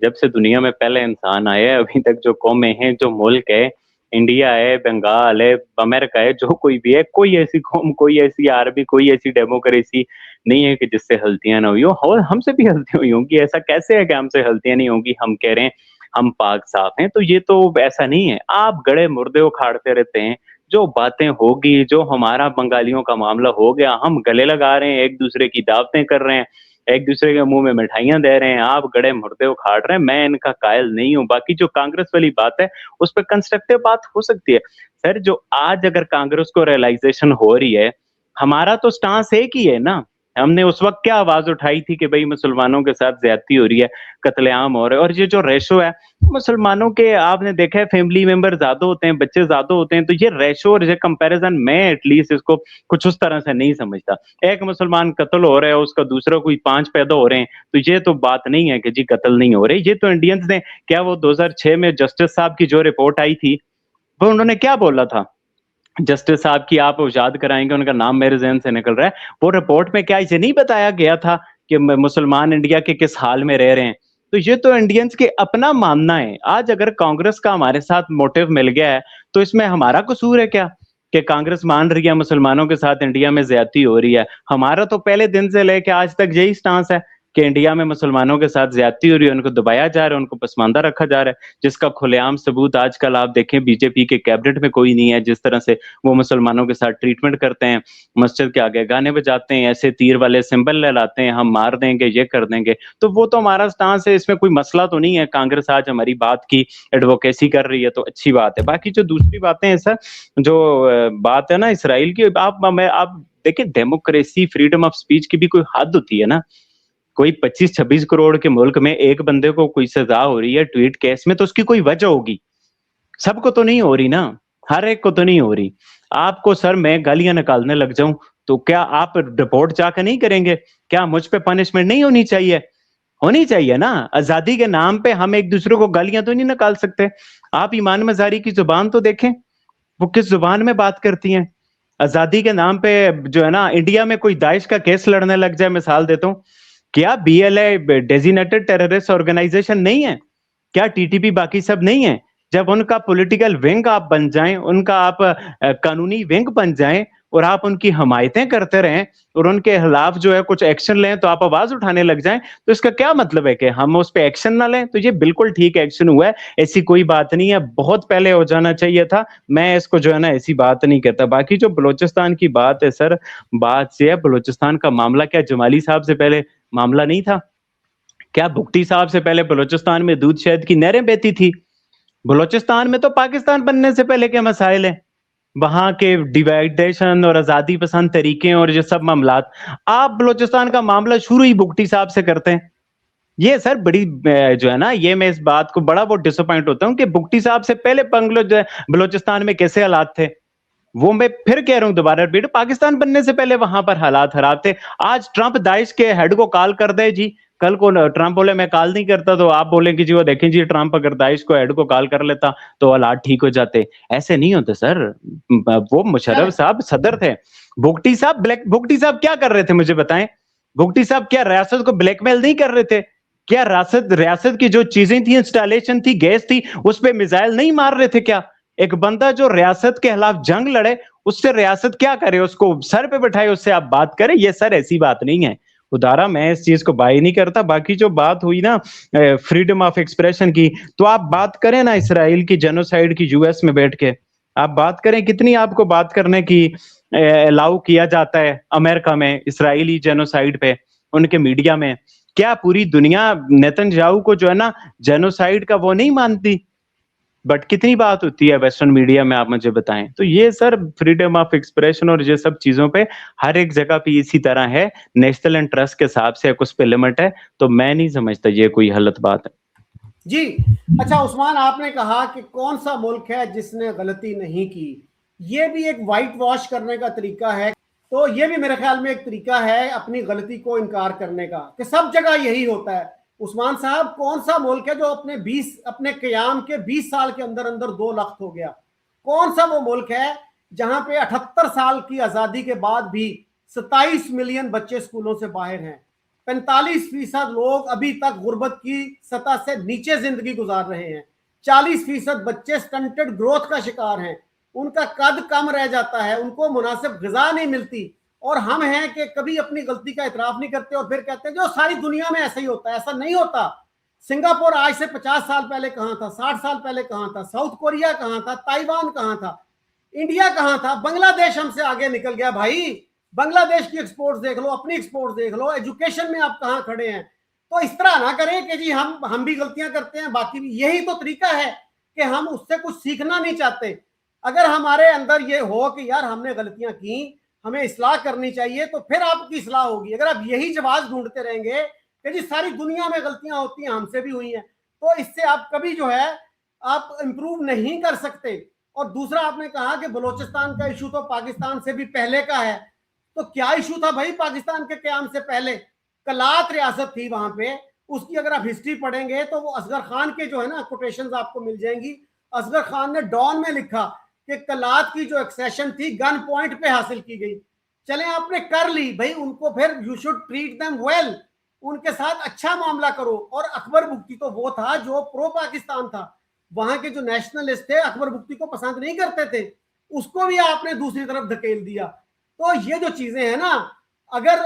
जब से दुनिया में पहले इंसान आए अभी तक जो कौमें हैं, जो मुल्क है, इंडिया है, बंगाल है, अमेरिका है, जो कोई भी है, कोई ऐसी कौम, कोई ऐसी आर्मी, कोई ऐसी डेमोक्रेसी नहीं है कि जिससे गलतियां ना हुई हो। और हमसे भी गलतियां हुई होंगी, ऐसा कैसे है कि हमसे गलतियां नहीं होंगी? हम कह रहे हैं हम पाक साफ हैं, तो ये तो ऐसा नहीं है। आप गड़े मुर्दे उखाड़ते रहते हैं। जो बातें होगी, जो हमारा बंगालियों का मामला हो गया, हम गले लगा रहे हैं, एक दूसरे की दावतें कर रहे हैं, एक दूसरे के मुंह में मिठाइयां दे रहे हैं, आप गड़े मुर्दे उखाड़ रहे हैं। मैं इनका कायल नहीं हूं। बाकी जो कांग्रेस वाली बात है उस पर कंस्ट्रक्टिव बात हो सकती है। सर जो आज अगर कांग्रेस को रियलाइजेशन हो रही है, हमारा तो स्टांस एक ही है ना। हमने उस वक्त क्या आवाज उठाई थी कि भाई मुसलमानों के साथ ज्यादती हो रही है, कत्लेआम हो रहे हैं। और ये जो रेशो है मुसलमानों के, आपने देखा है फैमिली मेंबर ज्यादा होते हैं, बच्चे ज्यादा होते हैं, तो ये रेशो और ये कंपैरिजन मैं एटलीस्ट इसको कुछ उस तरह से नहीं समझता। एक मुसलमान कत्ल हो रहा है, उसका दूसरा कोई 5 पैदा हो रहे हैं, तो ये तो बात नहीं है कि जी कत्ल नहीं हो रहे। ये तो इंडियंस ने, क्या वो 2006 में जस्टिस साहब की जो रिपोर्ट आई थी, वो उन्होंने क्या बोला था? जस्टिस साहब की आप याद कराएंगे, उनका नाम मेरे जहन से निकल रहा है। वो रिपोर्ट में क्या इसे नहीं बताया गया था कि मुसलमान इंडिया के किस हाल में रह रहे हैं? तो ये तो इंडियंस के अपना मानना है। आज अगर कांग्रेस का हमारे साथ मोटिव मिल गया है तो इसमें हमारा कसूर है क्या कि कांग्रेस मान रही है मुसलमानों के साथ इंडिया में ज्यादती हो रही है? हमारा तो पहले दिन से लेके आज तक यही स्टांस है कि इंडिया में मुसलमानों के साथ ज्यादती हो रही है, उनको दबाया जा रहा है, उनको पसमानदा रखा जा रहा है, जिसका खुलेआम सबूत आजकल आप देखें बीजेपी के कैबिनेट में कोई नहीं है। जिस तरह से वो मुसलमानों के साथ ट्रीटमेंट करते हैं, मस्जिद के आगे गाने बजाते हैं, ऐसे तीर वाले सिंबल लहराते हैं, हम मार देंगे, ये कर देंगे, तो वो तो हमारा स्टांस है, इसमें कोई मसला तो नहीं है। कांग्रेस आज हमारी बात की एडवोकेसी कर रही है तो अच्छी बात है। बाकी जो दूसरी बातें हैं सर, जो बात है ना इसराइल की, आप देखिए डेमोक्रेसी, फ्रीडम ऑफ स्पीच की भी कोई हद होती है ना। कोई 25-26 करोड़ के मुल्क में एक बंदे को कोई सजा हो रही है ट्वीट केस में, तो उसकी कोई वजह होगी, सबको तो नहीं हो रही ना, हर एक को तो नहीं हो रही। आपको सर मैं गालियां निकालने लग जाऊं तो क्या आप रिपोर्ट जाकर नहीं करेंगे? क्या मुझ पे पनिशमेंट नहीं होनी चाहिए? होनी चाहिए ना। आजादी के नाम पे हम एक दूसरे को गालियां तो नहीं निकाल सकते। आप ईमान मजारी की जुबान तो देखें, वो किस जुबान में बात करती हैं। आजादी के नाम पे जो है ना, इंडिया में कोई दाइश का केस लड़ने लग जाए, मिसाल देता हूं, क्या बीएलए डेजिग्नेटेड टेररिस्ट ऑर्गेनाइजेशन नहीं है? क्या टीटीपी बाकी सब नहीं है? जब उनका पॉलिटिकल विंग आप बन जाएं, उनका आप कानूनी विंग बन जाएं और आप उनकी हमायतें करते रहें और उनके खिलाफ जो है कुछ एक्शन लें तो आप आवाज उठाने लग जाएं, तो इसका क्या मतलब है कि हम उस पर एक्शन ना लें? तो ये बिल्कुल ठीक एक्शन हुआ है, ऐसी कोई बात नहीं है, बहुत पहले हो जाना चाहिए था। मैं इसको जो है ना ऐसी बात नहीं कहता। बाकी जो बलूचिस्तान की बात है सर, बात ये है, बलूचिस्तान का मामला क्या जमाली साहब से पहले मामला नहीं था? क्या भुट्टी साहब से पहले बलूचिस्तान में दूध शहद की नहरें बहती थी? बलूचिस्तान में तो पाकिस्तान बनने से पहले के मसाइल हैं, वहां के डिवाइडेशन और आजादी पसंद तरीके और ये सब मामलात। आप बलूचिस्तान का मामला शुरू ही भुट्टी साहब से करते हैं। ये सर बड़ी जो है ना, ये मैं इस बात को बड़ा बहुत डिसअपॉइंट होता हूं कि भुट्टी साहब से पहले बलूचिस्तान में कैसे हालात थे। वो मैं फिर कह रहा हूं, दोबारा रिपीट, पाकिस्तान बनने से पहले वहां पर हालात खराब थे। आज ट्रंप दाइश के हेड को कॉल कर दे जी, कल को ट्रंप बोले मैं कॉल नहीं करता, तो आप बोले कि जी वो देखें जी ट्रंप अगर दाइश को हेड को कॉल कर लेता तो हालात ठीक हो जाते। ऐसे नहीं होते सर। वो मुशर्रफ साहब सदर थे, भुट्टी साहब क्या कर रहे थे मुझे बताएं? भुट्टी साहब क्या रियासत को ब्लैकमेल नहीं कर रहे थे? क्या रियासत की जो चीजें थी, इंस्टॉलेशन थी, गैस थी, उस पर मिसाइल नहीं मार रहे थे क्या? एक बंदा जो रियासत के खिलाफ जंग लड़े, उससे रियासत क्या करे? उसको सर पे बैठाए, उससे आप बात करें? ये सर ऐसी बात नहीं है। उदारा मैं इस चीज को बाय नहीं करता। बाकी जो बात हुई ना फ्रीडम ऑफ एक्सप्रेशन की, तो आप बात करें ना इसराइल की जेनोसाइड की, यूएस में बैठ के आप बात करें, कितनी आपको बात करने की अलाउ किया जाता है अमेरिका में इसराइली जेनोसाइड पे, उनके मीडिया में? क्या पूरी दुनिया नेतन्याहू को जो है ना जेनोसाइड का वो नहीं मानती? बट कितनी बात होती है वेस्टर्न मीडिया में, आप मुझे बताएं। तो ये सर फ्रीडम ऑफ एक्सप्रेशन और ये सब चीजों पे हर एक जगह पे इसी तरह है, नेशनल इंटरेस्ट के हिसाब से कुछ पे लिमिट है, तो मैं नहीं समझता ये कोई गलत बात है जी। अच्छा उस्मान, आपने कहा कि कौन सा मुल्क है जिसने गलती नहीं की, ये भी एक वाइट वॉश करने का तरीका है। तो ये भी मेरे ख्याल में एक तरीका है अपनी गलती को इनकार करने का, कि सब जगह यही होता है। उस्मान साहब, कौन सा मुल्क है जो अपने क़याम के 20 साल के अंदर अंदर 2 लाख हो गया? कौन सा वो मुल्क है जहां पे 78 साल की आजादी के बाद भी 27 मिलियन बच्चे स्कूलों से बाहर हैं, 45% लोग अभी तक गुर्बत की सतह से नीचे जिंदगी गुजार रहे हैं, 40% बच्चे स्टंटेड ग्रोथ का शिकार हैं, उनका कद कम रह जाता है, उनको मुनासिब ग़िज़ा नहीं मिलती, और हम हैं कि कभी अपनी गलती का इतराफ नहीं करते और फिर कहते हैं जो सारी दुनिया में ऐसा ही होता है। ऐसा नहीं होता। सिंगापुर आज से 50 साल पहले कहां था, 60 साल पहले कहां था, साउथ कोरिया कहां था, ताइवान कहां था, इंडिया कहां था, बांग्लादेश हमसे आगे निकल गया भाई। बांग्लादेश की एक्सपोर्ट्स देख लो, अपनी एक्सपोर्ट्स देख लो, एजुकेशन में आप कहां खड़े हैं। तो इस तरह ना करें कि जी हम भी गलतियां करते हैं, बाकी भी। यही तो तरीका है कि हम उससे कुछ सीखना नहीं चाहते। अगर हमारे अंदर ये हो कि यार हमने गलतियां की, हमें इस्लाह करनी चाहिए, तो फिर आपकी इस्लाह होगी। अगर आप यही जवाब ढूंढते रहेंगे कि जी सारी दुनिया में गलतियां होती हैं, हमसे भी हुई हैं, तो इससे आप कभी जो है आप इंप्रूव नहीं कर सकते। और दूसरा, आपने कहा कि बलूचिस्तान का इशू तो पाकिस्तान से भी पहले का है। तो क्या इशू था भाई पाकिस्तान के क़याम से पहले? कलात रियासत थी वहां पे, उसकी अगर आप हिस्ट्री पढ़ेंगे तो वो असगर खान के जो है ना कोटेशंस आपको मिल जाएंगी। असगर खान ने डॉन में लिखा कि कलात की जो एक्सेशन थी गन पॉइंट पे हासिल की गई। चले आपने कर ली भाई, उनको फिर you should treat them well. उनके साथ अच्छा मामला करो। और अकबर बुख्ती तो वो था जो प्रो पाकिस्तान था, वहां के जो नेशनलिस्ट थे अकबर बुख्ती को पसंद नहीं करते थे, उसको भी आपने दूसरी तरफ धकेल दिया। तो ये जो चीजें हैं ना, अगर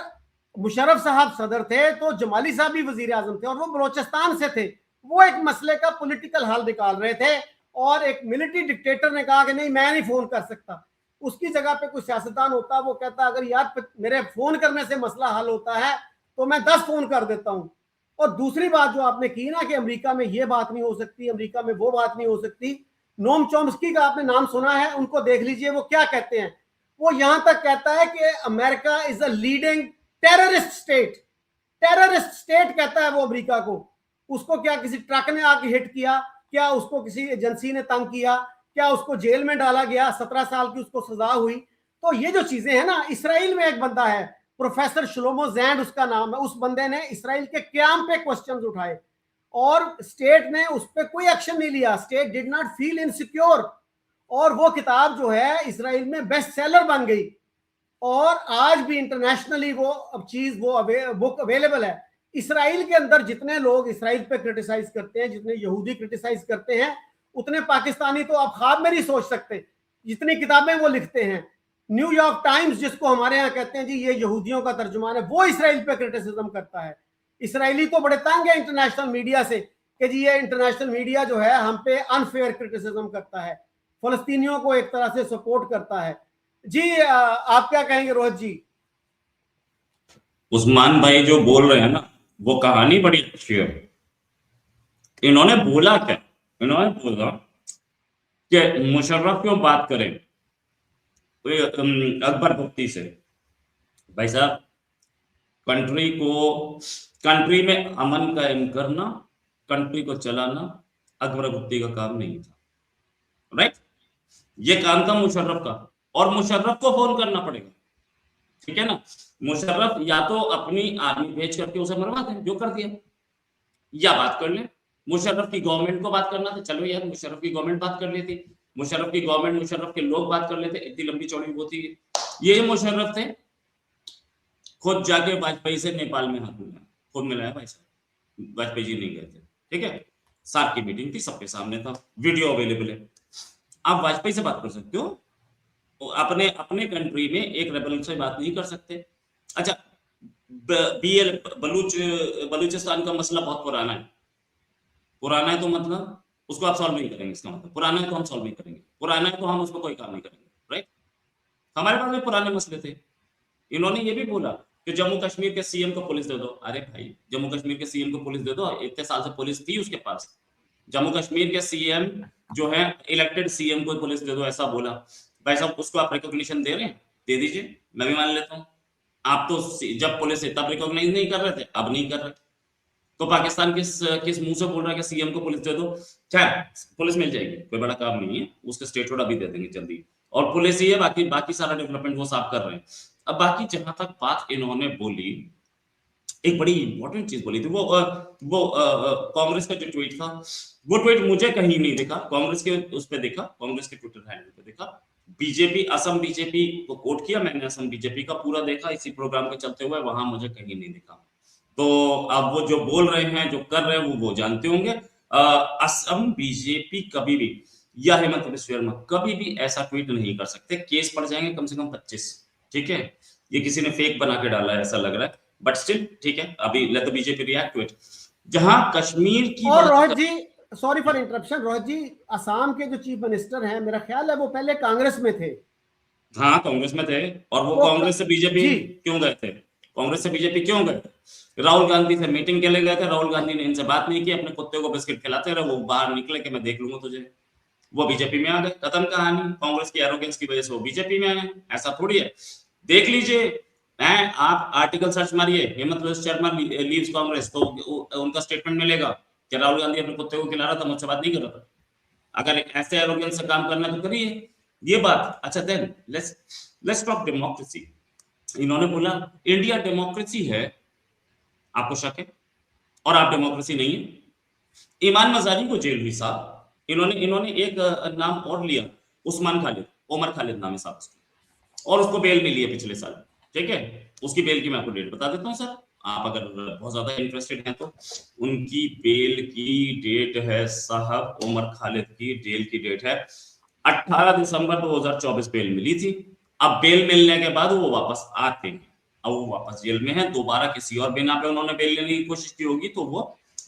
मुशर्रफ साहब सदर थे तो जमाली साहब भी वजीर आजम थे और वो बलोचिस्तान से थे, वो एक मसले का पॉलिटिकल हल निकाल रहे थे और एक मिलिट्री डिक्टेटर ने कहा कि नहीं मैं नहीं फोन कर सकता। उसकी जगह पे कोई सियासतदान होता, वो कहता अगर यार मेरे फोन करने से मसला हल होता है तो मैं 10 फोन कर देता हूं। और दूसरी बात जो आपने की ना कि अमेरिका में ये बात नहीं हो सकती, अमेरिका में वो बात नहीं हो सकती, नोम चॉम्स्की का आपने नाम सुना है, उनको देख लीजिए वो क्या कहते हैं। वो यहां तक कहता है कि America is a leading terrorist state. Terrorist state कहता है वो अमेरिका को। उसको क्या किसी ट्रक ने आके हिट किया, क्या उसको किसी एजेंसी ने तंग किया, क्या उसको जेल में डाला गया, 17 साल की उसको सजा हुई। तो ये जो चीजें हैं ना, इसराइल में एक बंदा है प्रोफेसर श्लोमो जैंड उसका नाम है, उस बंदे ने इसराइल के क्याम पे क्वेश्चंस उठाए और स्टेट ने उस पर कोई एक्शन नहीं लिया। State did not feel insecure और वो किताब जो है इसराइल में बेस्ट सेलर बन गई और आज भी इंटरनेशनली वो अब चीज वो बुक अवेलेबल है। इसराइल के अंदर जितने लोग इसराइल पे क्रिटिसाइज करते हैं, जितने यहूदी क्रिटिसाइज करते हैं, उतने पाकिस्तानी तो आप ख्वाब में नहीं सोच सकते जितनी किताबें वो लिखते हैं। न्यूयॉर्क टाइम्स जिसको हमारे यहाँ कहते हैं जी ये यहूदियों का तर्जुमान है, वो इसराइल पे क्रिटिसिज्म करता है। इसराइली तो बड़े तंग है इंटरनेशनल मीडिया से कि जी ये इंटरनेशनल मीडिया जो है हम पे अनफेयर क्रिटिसिज्म करता है, फलस्तीनियों को एक तरह से सपोर्ट करता है। जी आप क्या कहेंगे रोहित जी? उस्मान भाई जो बोल रहे हैं ना, वो कहानी बड़ी अच्छी है। इन्होंने बोला क्या? इन्होंने बोला कि मुशर्रफ क्यों बात करें अकबर बुख्ती से। भाई साहब, कंट्री में अमन कायम करना, कंट्री को चलाना अकबर बुख्ती का काम नहीं था, राइट? ये काम था मुशर्रफ का और मुशर्रफ को फोन करना पड़ेगा, ठीक है ना। मुशर्रफ या तो अपनी आर्मी भेज करके उसे मरवा दें, जो कर दिया, या बात कर ले। मुशर्रफ की गवर्नमेंट को बात करना था, चलो यार मुशर्रफ की गवर्नमेंट बात कर लेती, मुशर्रफ की गवर्नमेंट, मुशर्रफ के लोग बात कर लेते, इतनी लंबी चौड़ी वो थी। ये मुशर्रफ थे, खुद जाके वाजपेयी से नेपाल में हाथ मिलाया, खुद मिलाया भाई साहब, वाजपेयी जी नहीं गए थे, ठीक है। साथ की मीटिंग थी, सबके सामने था, वीडियो अवेलेबल है। आप वाजपेयी से बात कर सकते हो, अपने कंट्री में एक रेबल से बात नहीं कर सकते। अच्छा, बलूचिस्तान का मसला बहुत पुराना है तो मतलब उसको आप सॉल्व नहीं करेंगे, इसका मतलब पुराना है तो हम सॉल्व नहीं करेंगे, पुराना है तो हम उसमें कोई काम नहीं करेंगे, राइट? हमारे पास में पुराने मसले थे। इन्होंने ये भी बोला कि जम्मू कश्मीर के सीएम को पुलिस दे दो। अरे भाई, जम्मू कश्मीर के सीएम को पुलिस दे दो, इतने साल से पुलिस थी उसके पास। जम्मू कश्मीर के सीएम जो है, इलेक्टेड सीएम को पुलिस दे दो, ऐसा बोला। भाई साहब, उसको आप रिकॉग्निशन दे रहे हैं, दे दीजिए, मैं भी मान लेता हूँ। आप तो जब पुलिस तब रिकॉग्नाइज नहीं कर रहे थे, अब नहीं कर रहे, तो पाकिस्तान किस मुंह से बोल रहा है कि सीएम को पुलिस दे दो? खैर, पुलिस मिल जाएगी, कोई बड़ा काम नहीं है, उसके स्टेटहुड अभी दे देंगे जल्दी, और पुलिस ही है, बाकी सारा डेवलपमेंट वो साफ कर रहे हैं। अब बाकी जहां तक बात इन्होंने बोली, एक बड़ी इंपॉर्टेंट चीज बोली थी, वो कांग्रेस का जो ट्वीट था, वो ट्वीट मुझे कहीं नहीं दिखा, कांग्रेस के उस पर देखा, कांग्रेस के ट्विटर हैंडल पे देखा। बीजेपी, असम बीजेपी को कोट किया मैंने, असम बीजेपी का पूरा देखा इसी प्रोग्राम के चलते हुए, वहां मुझे कहीं नहीं दिखा। तो अब वो जो बोल रहे हैं, जो कर रहे हैं, वो जानते होंगे। असम बीजेपी कभी भी, या हेमंत बिस्वा शर्मा कभी भी ऐसा ट्वीट नहीं कर सकते, केस पड़ जाएंगे कम से कम 25, ठीक है। ये किसी ने फेक बना के डाला है ऐसा लग रहा है, बट स्टिल ठीक है, अभी let the BJP react to it. जहां कश्मीर की, और Rohit ji, sorry for interruption, Rohit ji, Assam के जो चीफ मिनिस्टर हैं, मेरा ख्याल है वो पहले कांग्रेस में थे। हाँ, कांग्रेस में थे, और वो कांग्रेस से बीजेपी क्यों गए थे? कांग्रेस से बीजेपी क्यों गए? राहुल गांधी से मीटिंग के लिए गए थे, राहुल गांधी ने इनसे बात नहीं की, अपने कुत्ते को बिस्किट खिलाते रहे, वो बाहर निकले कि मैं देख लूंगा तुझे, वो बीजेपी में आ गए, खत्म कहानी। कांग्रेस की एरोगेंस की वजह से वो बीजेपी में आए, ऐसा थोड़ी है। देख लीजिए, आप आर्टिकल सर्च मारिए, हेमंत बिस्वा शर्मा लीव्स कांग्रेस, तो उनका स्टेटमेंट मिलेगा कि राहुल गांधी अपने कुत्ते को खिला रहा था, मुझसे बात नहीं कर रहा था। अगर ऐसे एरोगेंस से काम करना तो करिए, ये बात। अच्छा, देन लेट्स टॉक डेमोक्रेसी। इन्होंने बोला इंडिया डेमोक्रेसी है, आपको शक है, और आप डेमोक्रेसी नहीं है। ईमान मजारी को जेल हुई साहब, इन्होंने एक नाम और लिया, उस्मान खालिद, उमर खालिद नाम है साहब उसका, और उसको बेल मिली है पिछले साल, ठीक है। उसकी बेल की मैं आपको डेट बता देता हूँ सर, आप अगर बहुत ज्यादा इंटरेस्टेड हैं तो उनकी बेल की डेट है साहब, उमर खालिद की बेल की डेट है 18 दिसंबर 2024 बेल मिली थी। अब बेल मिलने के बाद वो वापस आते हैं, अब वो वापस जेल में है, दोबारा किसी और बिना पे उन्होंने बेल लेने की कोशिश की होगी तो वो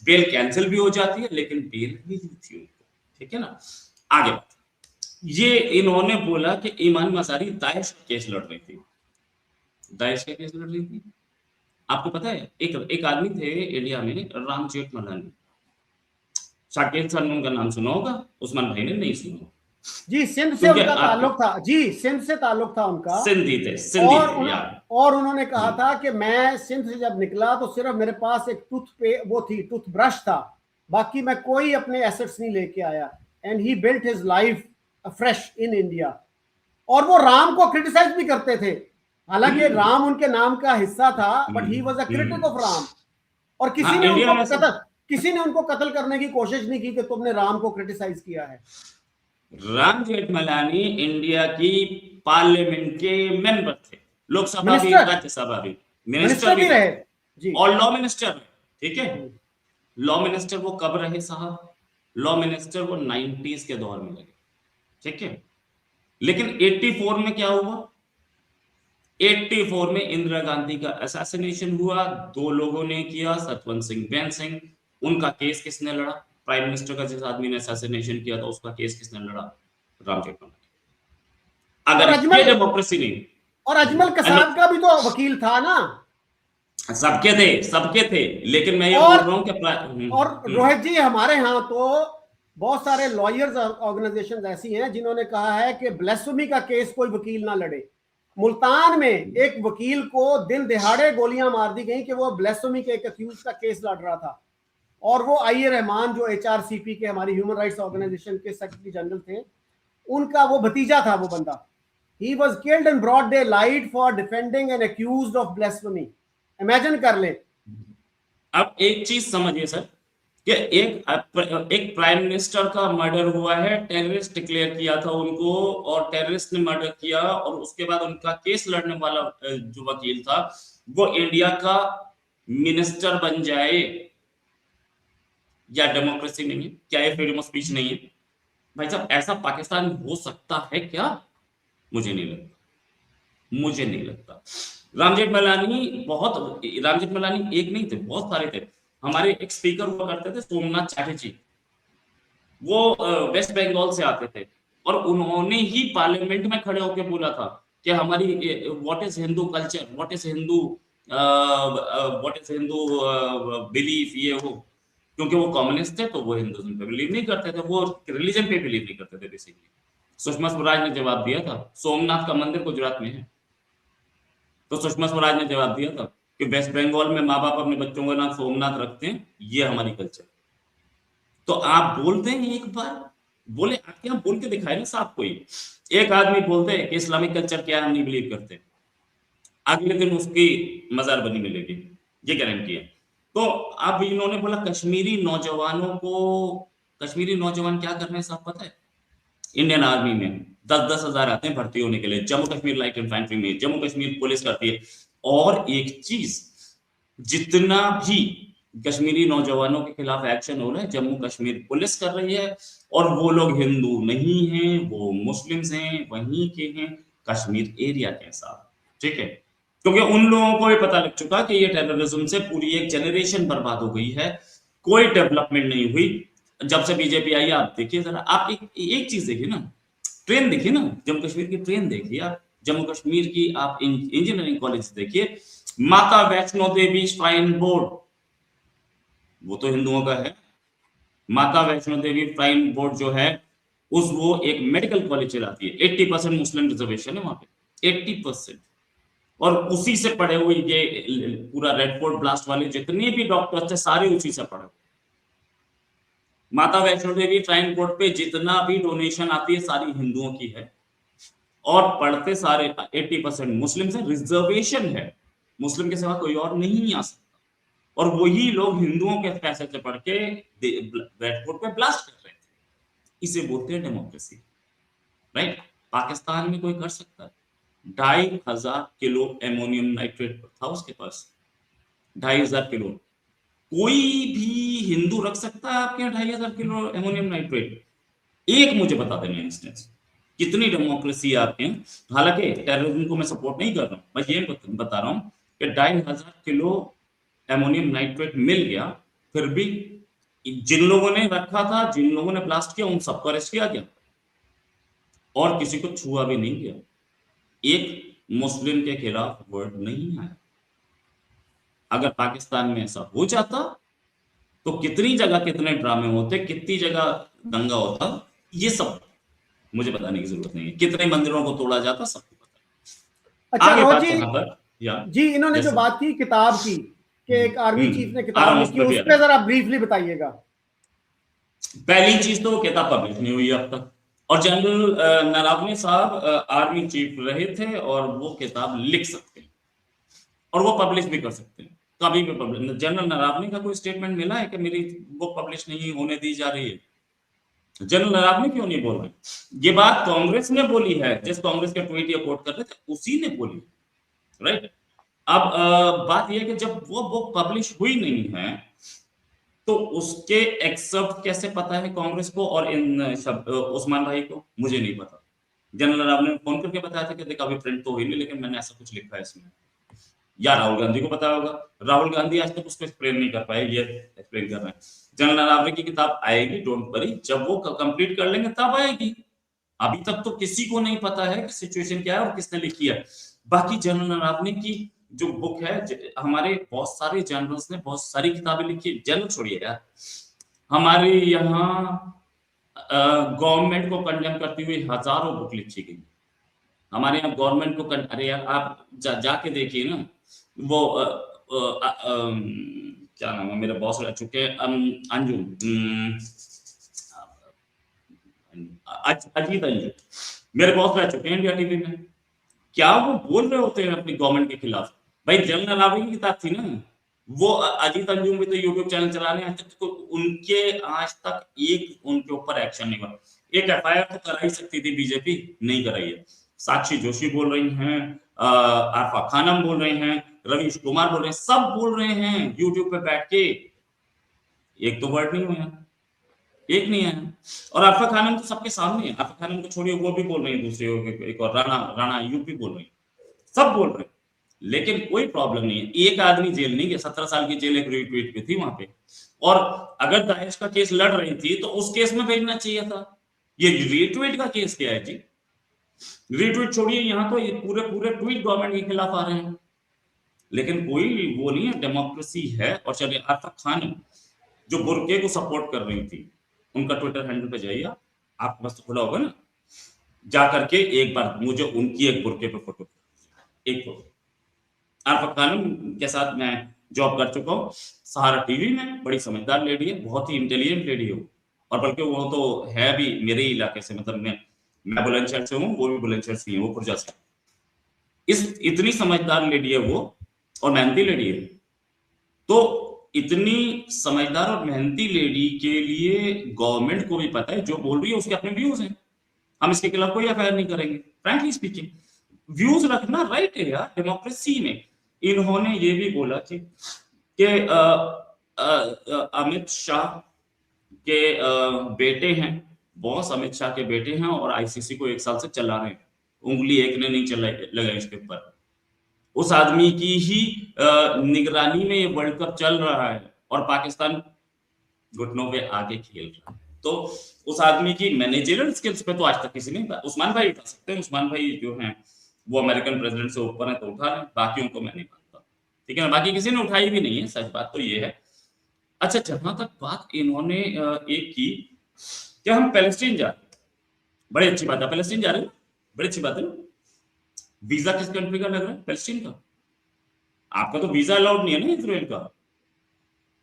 बेल कैंसिल भी हो जाती है, लेकिन बेल मिली थी उनको, ठीक है ना। आगे बात, ये इन्होंने बोला कि ईमान मसारी दाइश का केस लड़ रही थी। दाइश का केस लड़ रही थी, आपको पता है एक आदमी थे इंडिया में, राम जेठमलानी, शाकिर खान उनका नाम सुना होगा, उस्मान भाई ने नहीं सुना। जी, सिंध से क्योंकि उनका आप ताल्लुक था जी, सिंध से ताल्लुक था उनका। सिंधी थे यार। और उन्होंने कहा था कि मैं सिंध से जब निकला तो सिर्फ मेरे पास एक टूथब्रश था, बाकी मैं कोई अपने एसेट्स नहीं लेके आया। And he built his life fresh in India. और वो राम को क्रिटिसाइज भी करते थे, हालांकि राम उनके नाम का हिस्सा था, but he was a critic of Ram. और किसी ने उनको कत्ल करने की कोशिश नहीं की कि तुमने राम को क्रिटिसाइज किया है। राम जेठमलानी इंडिया की पार्लियामेंट के मेंबर थे, लोकसभा भी राज्यसभा भी, मिनिस्टर भी रहे जी, और लॉ मिनिस्टर, ठीक है। लॉ मिनिस्टर वो कब रहे साहब? लॉ मिनिस्टर वो 90s के दौर में लगे, ठीक है। लेकिन 84 में क्या हुआ? 84 में इंदिरा गांधी का असैसिनेशन हुआ, दो लोगों ने किया, सतवंत सिंह बेन सिंह। उनका केस किसने लड़ा? प्राइम मिनिस्टर का जिस आदमी ने असैसिनेशन किया था उसका केस किसने लड़ा? राम जेठमलानी। अगर ये डेमोक्रेसी नहीं, और अजमल कसाब का भी तो वकील था ना। सबके थे, लेकिन मैं ये बोल रहा हूं कि और रोहित जी, हमारे यहाँ तो बहुत सारे लॉयर्स ऑर्गेनाइजेशन ऐसी हैं जिन्होंने कहा है कि ब्लेस्फेमी का केस कोई वकील ना लड़े। मुल्तान में एक वकील को दिन दिहाड़े गोलियां मार दी गई कि वो ब्लेस्फेमी के एक अक्यूज का केस लड़ रहा था, और वो आई रहमान जो HRCP के, हमारी ह्यूमन राइट्स ऑर्गेनाइजेशन के सेक्रेटरी जनरल थे, उनका वो भतीजा था वो बंदा। He was killed in broad daylight for defending an accused of blasphemy. Imagine कर ले। अब एक चीज समझिए सर कि एक प्राइम मिनिस्टर का मर्डर हुआ है, टेररिस्ट डिक्लेयर किया था उनको, और टेररिस्ट ने मर्डर किया, और उसके बाद उनका केस लड़ने वाला जो वकील था वो इंडिया का मिनिस्टर बन जाए। या डेमोक्रेसी नहीं है क्या? ये फ्रीडम ऑफ स्पीच नहीं है? भाई साहब, ऐसा पाकिस्तान में हो सकता है क्या? मुझे नहीं लगता। राम जेठमलानी एक नहीं थे, बहुत सारे थे। हमारे एक स्पीकर हुआ करते थे सोमनाथ चैटर्जी, वो वेस्ट बंगाल से आते थे, और उन्होंने ही पार्लियामेंट में खड़े होकर बोला था कि हमारी what is Hindu culture, what is Hindu belief, ये वो। क्योंकि वो कम्युनिस्ट थे तो वो हिंदुइज्म पे बिलीव नहीं करते थे, वो रिलीजन पे बिलीव नहीं करते थे बेसिकली। सुषमा स्वराज ने जवाब दिया था, सोमनाथ का मंदिर गुजरात में है, तो सुषमा स्वराज ने जवाब दिया था कि वेस्ट बंगाल में माँ बाप अपने बच्चों का नाम सोमनाथ रखते हैं, ये हमारी कल्चर। तो आप बोलते हैं एक बार, बोले आपके यहाँ बोल के दिखाए ना साहब। कोई एक आदमी बोलते हैं कि इस्लामिक कल्चर क्या है, हम नहीं बिलीव करते, अगले दिन उसकी मजार बनी मिलेगी, ये गारंटी है। तो अब इन्होंने बोला कश्मीरी नौजवानों को, कश्मीरी नौजवान क्या कर रहे हैं साहब पता है? इंडियन आर्मी में 10-10 हजार आते हैं भर्ती होने के लिए, जम्मू कश्मीर लाइट इन्फेंट्री में, जम्मू कश्मीर पुलिस करती है। और एक चीज, जितना भी कश्मीरी नौजवानों के खिलाफ एक्शन हो रहा है जम्मू कश्मीर पुलिस कर रही है, और वो लोग हिंदू नहीं हैं, वो मुस्लिम्स हैं, वहीं के हैं, कश्मीर एरिया के साथ, ठीक है। क्योंकि उन लोगों को भी पता लग चुका कि ये टेररिज्म से पूरी एक जनरेशन बर्बाद हो गई है, कोई डेवलपमेंट नहीं हुई जब से बीजेपी आई। आप देखिए जरा, आप एक चीज देखिए ना, ट्रेन देखिए ना, जम्मू कश्मीर की ट्रेन देखिए आप, जम्मू कश्मीर की आप इंजीनियरिंग कॉलेज देखिए, माता वैष्णो देवी श्राइन बोर्ड, वो तो हिंदुओं का है। माता वैष्णो देवी श्राइन बोर्ड जो है वो एक मेडिकल कॉलेज चलाती है, 80% मुस्लिम रिजर्वेशन है वहां पे, 80%। और उसी से पढ़े हुए ये पूरा रेड फोर्ट ब्लास्ट वाले जितने भी डॉक्टर थे सारे उसी से पढ़े। माता वैष्णो देवी श्राइन बोर्ड पे जितना भी डोनेशन आती है सारी हिंदुओं की है, और पढ़ते सारे 80% मुस्लिम से, रिजर्वेशन है, मुस्लिम के सिवा कोई और नहीं आ सकता। और वही लोग हिंदुओं के पैसे से पढ़ के रेड फोर्ट पे ब्लास्ट कर रहे थे। इसे बोलते हैं डेमोक्रेसी, राइट? पाकिस्तान में कोई कर सकता है? 2500 किलो एमोनियम नाइट्रेट था उसके पास, 2,500 किलो। कोई भी हिंदू रख सकता है आपके यहाँ 2,500 किलो एमोनियम नाइट्रेट? एक मुझे बता देना इंस्टेंस, कितनी डेमोक्रेसी है आपके यहाँ? हालांकि टेररिज्म को मैं सपोर्ट नहीं कर रहा हूँ, मैं ये बता रहा हूँ कि 2,500 किलो एमोनियम नाइट्रेट मिल गया, फिर भी जिन लोगों ने रखा था, जिन लोगों ने ब्लास्ट किया, उन सबको अरेस्ट किया गया और किसी को छुआ भी नहीं गया। एक मुस्लिम के खिलाफ वर्ड नहीं आया। अगर पाकिस्तान में ऐसा हो जाता तो कितनी जगह कितने ड्रामे होते, कितनी जगह दंगा होता, ये सब मुझे बताने की जरूरत नहीं है। कितने मंदिरों को तोड़ा जाता, सबको पता है। अच्छा आगे रोहित बात जी, यहाँ पर जी इन्होंने जो जैसे बात की किताब की कि एक आर्मी चीफ ने किताब आराम लिखी, से उस पर जरा ब्रीफली बताइएगा। पहली चीज तो किताब पब्लिश नहीं हुई अब तक, और जनरल नरावने साहब आर्मी चीफ रहे थे और वो किताब लिख सकते हैं और वो पब्लिश भी कर सकते हैं, कभी भी पब्लिश। जनरल नरावने का कोई स्टेटमेंट मिला है कि मेरी बुक पब्लिश नहीं होने दी जा रही है? जनरल नरावने क्यों नहीं बोल रहे? ये बात कांग्रेस ने बोली है, जिस कांग्रेस के ट्वीट ये कोट कर रहे थे उसी ने बोली, राइट? अब बात यह है कि जब वो बुक पब्लिश हुई नहीं है तो उसके एक्सेप्ट कैसे पता है कांग्रेस को और इन सब उस्मान भाई को? मुझे नहीं पता। जनरल नरावने ने फोन करके बताया था कि देख अभी प्रिंट तो हुई नहीं, लेकिन मैंने ऐसा कुछ लिखा है इसमें। या राहुल गांधी को पता होगा, राहुल गांधी आज तक उसको एक्सप्लेन नहीं कर पाए, ये एक्सप्लेन कर रहे हैं। जनरल नरावने की किताब आएगी, डोंट वरी, जब वो कंप्लीट कर लेंगे तब आएगी। अभी तक तो किसी को नहीं पता है कि सिचुएशन क्या है और किसने लिखी है। बाकी जनरल नरावने की जो बुक है, हमारे बहुत सारे जनरल्स ने बहुत सारी किताबें लिखी। जनरल छोड़िए यार, हमारे यहाँ गवर्नमेंट को कंडेम करती हुई हजारों बुक लिखी गई। हमारे यहाँ गवर्नमेंट को अरे यार आप जाके देखिए ना, वो क्या नाम है, मेरे बॉस रह चुके हैं, अंजुम, अजीत अंजुम, मेरे बॉस रह चुके हैं इंडिया टीवी में। क्या वो बोल रहे होते हैं अपनी गवर्नमेंट के खिलाफ? भाई जनरल नरावने की किताब थी ना वो। अजीत अंजुम भी तो यूट्यूब चैनल चला रहे हैं, आज तक तो उनके आज तक एक उनके ऊपर एक्शन नहीं हुआ। एक एफआईआर तो करा ही सकती थी बीजेपी, नहीं कराई है। साक्षी जोशी बोल रही हैं, आरफा खानम बोल रहे हैं, रवीश कुमार बोल रहे हैं, सब बोल रहे हैं यूट्यूब पे बैठ के, एक तो वर्ड नहीं हुआ, एक नहीं है। और आरफा खानम तो सबके सामने है, आरफा खानम को छोड़िए, वो भी बोल रही है, दूसरे एक और राणा यूपी बोल रही है, सब बोल रहे हैं, लेकिन कोई प्रॉब्लम नहीं है। एक आदमी जेल नहीं गया, 17 साल की जेल एक रीट्वीट पे थी वहां पे। और अगर दाइश का केस लड़ रही थी तो उस केस में भेजना चाहिए था। ये रीट्वीट का केस क्या है जी? रीट्वीट छोड़िए, यहाँ तो ये पूरे पूरे ट्वीट गवर्नमेंट के खिलाफ आ रहे हैं, लेकिन कोई वो नहीं है, डेमोक्रेसी है। और चलिए आरफा खानम जो बुर्के को सपोर्ट कर रही थी, उनका ट्विटर हैंडल पे जाइए, आपको बस खुला होगा ना, जा करके एक बार मुझे उनकी एक बुर्के पे फोटो, एक फोटो। आरफा खानम के साथ मैं जॉब कर चुका हूँ सहारा टीवी में, बड़ी समझदार लेडी है, बहुत ही इंटेलिजेंट लेडी है, और बल्कि वो तो है भी मेरे इलाके से, मतलब मैं बुलंदशहर से हूँ, वो भी बुलंदशहर से ही है, वो पुरजा से। इतनी समझदार लेडी है वो, और मेहनती लेडी है। तो इतनी समझदार और मेहनती लेडी के लिए गवर्नमेंट को भी पता है जो बोल रही है उसके अपने व्यूज हैं, हम इसके खिलाफ कोई एफआईआर नहीं करेंगे। फ्रैंकली स्पीकिंग, व्यूज रखना राइट है यार डेमोक्रेसी में। इन्होंने ये भी बोला कि अमित शाह के बेटे हैं, बॉस अमित शाह के बेटे हैं, और आईसीसी को 1 साल से चला रहे हैं, उंगली एक ने नहीं लगाई इसके ऊपर। उस आदमी की ही निगरानी में ये वर्ल्ड कप चल रहा है और पाकिस्तान घुटनों पे आगे खेल रहा है। तो उस आदमी की मैनेजरियल स्किल्स पे तो आज तक किसी ने, उस्मान भाई उठा सकते हैं, उस्मान भाई जो हैं वो अमेरिकन प्रेसिडेंट से ऊपर है तो उठा रहे हैं, बाकियों को मैं नहीं मानता, ठीक है ना, बाकी किसी ने उठाई भी नहीं है, सच बात तो ये है। अच्छा, जहां तक बात इन्होंने एक की क्या हम पैलेस्टीन जा रहे हैं, बड़ी अच्छी बात है, पैलेस्टीन जा रहे हैं, बड़ी अच्छी बात है। वीजा किस कंट्री का लग रहा है? पैलेस्टीन का। आपका तो वीजा अलाउड नहीं है ना इजराइल का,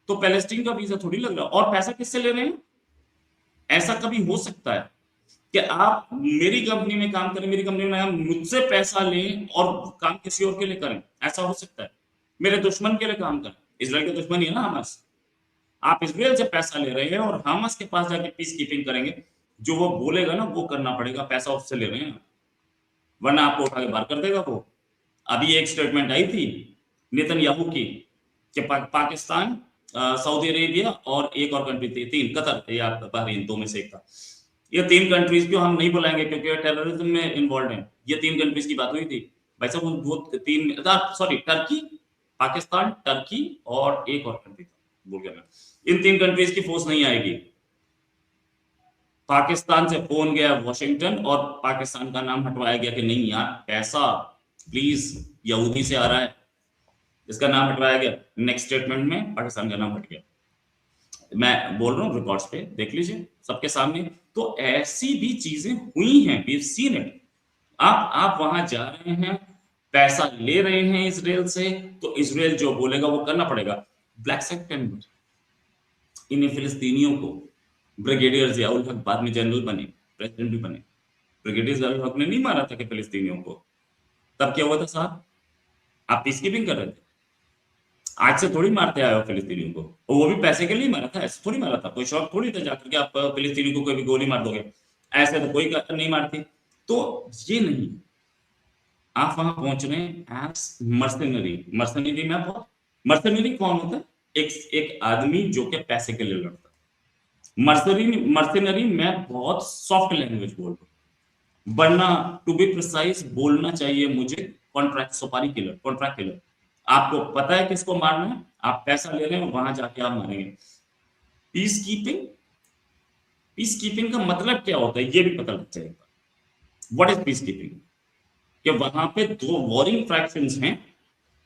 तो पैलेस्टीन का वीजा थोड़ी लग रहा है। और पैसा किससे ले रहे हैं? ऐसा कभी हो सकता है कि आप मेरी कंपनी में काम करें, मेरी कंपनी में मुझसे पैसा लें और काम किसी और के लिए करें? ऐसा हो सकता है? मेरे दुश्मन के लिए काम करें, इजराइल के दुश्मन ही है ना हमास। आप इजराइल से पैसा ले रहे हैं और हमास के पास जाके पीस कीपिंग करेंगे, जो वो बोलेगा ना वो करना पड़ेगा, पैसा उससे ले रहे हैं, वरना आपको उठा के बाहर कर देगा वो। अभी एक स्टेटमेंट आई थी नेतन्याहू की कि पाकिस्तान, सऊदी अरेबिया और एक और कंट्री थी, 3, कतर या बहरीन, 2 में से एक था। ये 3 कंट्रीज को हम नहीं बुलाएंगे क्योंकि ये टेररिज्म में इन्वॉल्व हैं। ये 3 कंट्रीज की बात हुई थी भाई साहब, वो 3, सॉरी, टर्की, पाकिस्तान, टर्की और एक और कंट्री था, भूल गया मैं। इन 3 कंट्रीज की फोर्स नहीं आएगी। पाकिस्तान से फोन गया वॉशिंगटन और पाकिस्तान का नाम हटवाया गया कि नहीं यार, पैसा प्लीज यहूदी से आ रहा है, इसका नाम हटवाया गया। नेक्स्ट स्टेटमेंट में पाकिस्तान का नाम हट गया। मैं बोल रहा हूँ, रिकॉर्ड्स पे देख लीजिए सबके सामने। तो ऐसी भी चीजें हुई हैं, वी हैव सीन इट। आप वहां जा रहे हैं, पैसा ले रहे हैं इजराइल से, तो इजराइल जो बोलेगा वो करना पड़ेगा। ब्लैक सेप्टेम्बर, इन फिलिस्तीनियों को ब्रिगेडियर जियाउल हक बाद में जनरल बने, प्रेसिडेंट भी बने, ब्रिगेडियर जियाउल हक ने नहीं मारा था कि फिलिस्तीनियों को? तब क्या हुआ था साहब? आप पीस कीपिंग कर रहे थे। आज से थोड़ी मारते आए हो फिलिस्तीनियों को, और वो भी पैसे के लिए मारा था, ऐसे थोड़ी मारा था। कोई शौक थोड़ी था जाकर के आप फिलिस्तीनियों को कभी गोली मार दोगे, ऐसे तो कोई नहीं मारती। तो ये नहीं, आप वहां पहुंच रहे हैं एज मर्सनरी। मर्सनरी में बहुत, मर्सनरी कौन होता है? एक आदमी जो कि पैसे के लिए लड़ता है। मर्सनरी मैं बहुत सॉफ्ट लैंग्वेज बोल रहा हूं, वरना टू बी प्रिसाइज बोलना चाहिए मुझे कॉन्ट्रैक्ट, सुपारी किलर, कॉन्ट्रैक्ट किलर। आपको पता है किसको मारना है, आप पैसा ले रहे हैं, वहां जाके आप मारेंगे। पीस कीपिंग, पीस कीपिंग का मतलब क्या होता है ये भी पता लग जाएगा। What is peace keeping? कि वहां पे 2 वॉरिंग फ्रैक्शंस हैं,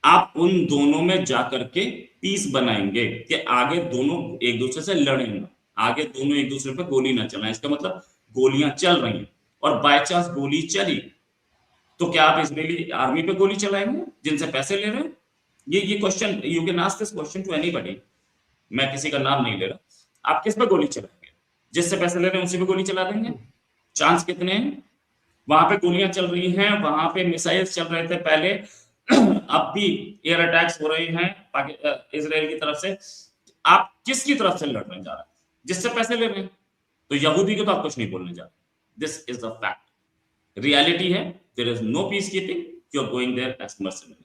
आप उन दोनों में जाकर के पीस बनाएंगे कि आगे दोनों एक दूसरे से लड़ेंगे, आगे दोनों एक दूसरे पे गोली ना चलाएं। इसका मतलब गोलियां चल रही हैं और बाय चांस गोली चली तो क्या आप इजरायली आर्मी पे गोली चलाएंगे जिनसे पैसे ले रहे हैं? ये question, you can ask this question to anybody. मैं किसी का नाम नहीं ले रहा। आप किस पे गोली चलाएंगे? जिससे पैसे ले रहे हैं उसी पे गोली चला देंगे? चांस कितने हैं? वहां पे गोलियां चल रही हैं, वहां पे मिसाइल्स चल रहे थे पहले, अब भी एयर अटैक्स हो रहे हैं इजराइल की तरफ से। आप किसकी तरफ से लड़ने जा रहे हैं? जिससे पैसे ले रहे हैं। तो यहूदी को तो आप कुछ नहीं बोलने जा रहे। This is the fact, reality है। There is no peacekeeping, you are going there as mercenary.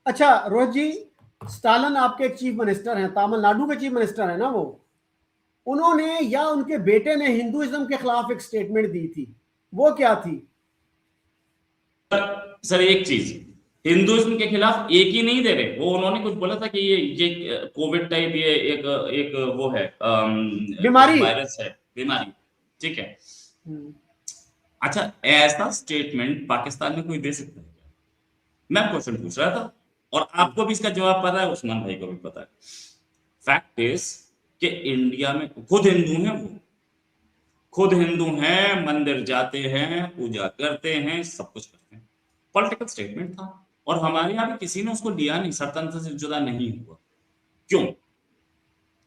अच्छा रोहित जी, स्टालिन आपके एक चीफ मिनिस्टर हैं, तमिलनाडु के चीफ मिनिस्टर है ना वो, उन्होंने या उनके बेटे ने हिंदुइज्म के खिलाफ एक स्टेटमेंट दी थी, वो क्या थी? सर एक चीज, हिंदुइज्म के खिलाफ एक ही नहीं दे रहे वो, उन्होंने कुछ बोला था कि ये कोविड टाइप, ये एक वो है, बीमारी, वायरस है, बीमारी, ठीक है। अच्छा, ऐसा स्टेटमेंट पाकिस्तान में कोई दे सकता है क्या? मैं क्वेश्चन पूछ रहा था और आपको भी इसका जवाब पता है, उस्मान भाई को भी पता है। फैक्ट इज कि इंडिया में खुद हिंदू हैं, वो खुद हिंदू हैं, मंदिर जाते हैं, पूजा करते हैं, सब कुछ करते हैं। पॉलिटिकल स्टेटमेंट था और हमारे यहाँ भी किसी ने उसको लिया नहीं, स्वतंत्रता से जुदा नहीं हुआ। क्यों?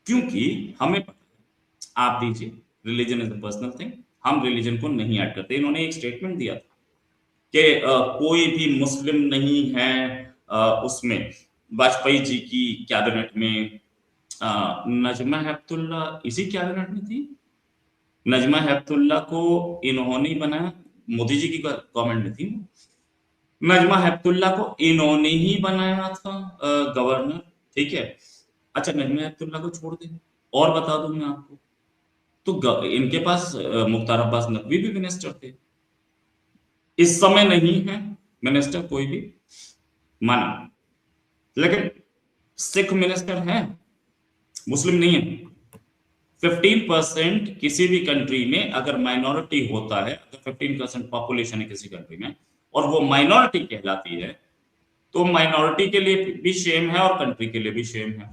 क्योंकि हमें पता है, आप दीजिए, religion is a personal thing, हम रिलीजन को नहीं ऐड करते। इन्होंने एक स्टेटमेंट दिया था कि कोई भी मुस्लिम नहीं है उसमें, वाजपेयी जी की कैबिनेट में। नजमा हेपतुल्ला इसी कैबिनेट में थी। नजमा हेपतुल्ला को इन्होंने बनाया, मोदी जी की गवर्नमेंट में थी। नजमा हेपतुल्ला को इन्होंने ही बनाया था गवर्नर, ठीक है। अच्छा, नजमा हेपतुल्ला को छोड़ दे और बता दूं मैं आपको, तो इनके पास मुख्तार अब्बास नकवी भी मिनिस्टर थे। इस समय नहीं है मिनिस्टर कोई भी, माना, लेकिन सिख मिनिस्टर है, मुस्लिम नहीं है। 15% किसी भी कंट्री में अगर माइनॉरिटी होता है, अगर 15% पॉपुलेशन है किसी कंट्री में और वो माइनॉरिटी कहलाती है, तो माइनॉरिटी के लिए भी शेम है और कंट्री के लिए भी शेम है।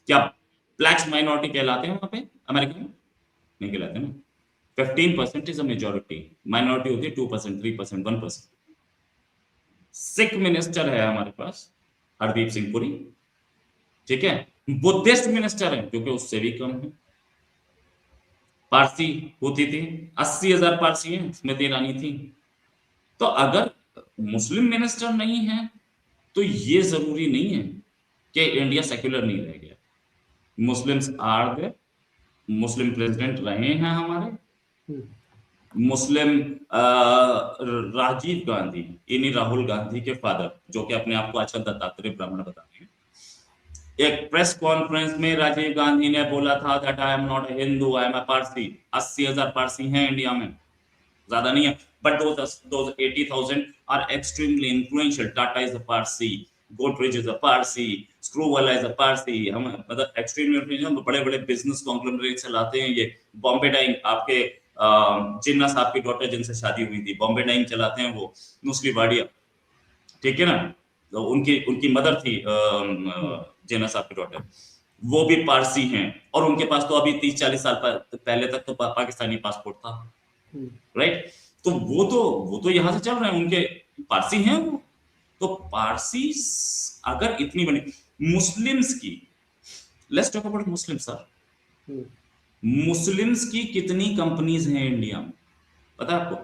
क्या ब्लैक्स माइनॉरिटी कहलाते हैं वहां पे अमेरिका में? नहीं कहलाते ना। 15% इज अ मेजॉरिटी, माइनॉरिटी होती है 2%, 3%, 1%। सिख मिनिस्टर है हमारे पास हरदीप सिंह पुरी, ठीक है। बुद्धिस्ट मिनिस्टर है जो कि उससे भी कम है। पारसी होती थी, 80,000 पारसी हैं, स्मृति ईरानी थी। तो अगर मुस्लिम मिनिस्टर नहीं है तो ये जरूरी नहीं है कि इंडिया सेक्युलर नहीं रह गया। Muslims are there, Muslim president रहे हैं हमारे। मुस्लिम राजीव गांधी, इन्हीं राहुल गांधी के फादर, जो कि अपने आप को आजकल दत्तात्रेय ब्राह्मण बताते हैं, एक प्रेस कॉन्फ्रेंस में राजीव गांधी ने बोला था that I am not a Hindu, I am a Parsi. 80,000 Parsi हैं इंडिया में, ज्यादा नहीं है, but those 80,000 are extremely influential. Tata is a Parsi, Godrej is a Parsi, Screwwala is a Parsi. हम मतलब extremely influential, बड़े बड़े बिजनेस कॉन्ग्लोमरेट चलाते हैं ये। बॉम्बे डाइंग, आपके जिन्ना साहब की डॉटर जिनसे शादी हुई थी, बॉम्बे डाइंग चलाते हैं वो, नुस्ली वाडिया, ठीक है ना। तो उनकी मदर थी जिन्ना साहब की डॉटर, वो भी पारसी हैं, और उनके पास तो अभी 30-40 साल पहले तक तो पाकिस्तानी पासपोर्ट था, राइट। तो वो तो यहाँ से चल रहे हैं, उनके पारसी हैं वो। तो पारसी अगर इतनी बनी, मुस्लिम्स की, let's talk about Muslim sir, Muslims की कितनी कंपनीज हैं इंडिया में पता है आपको?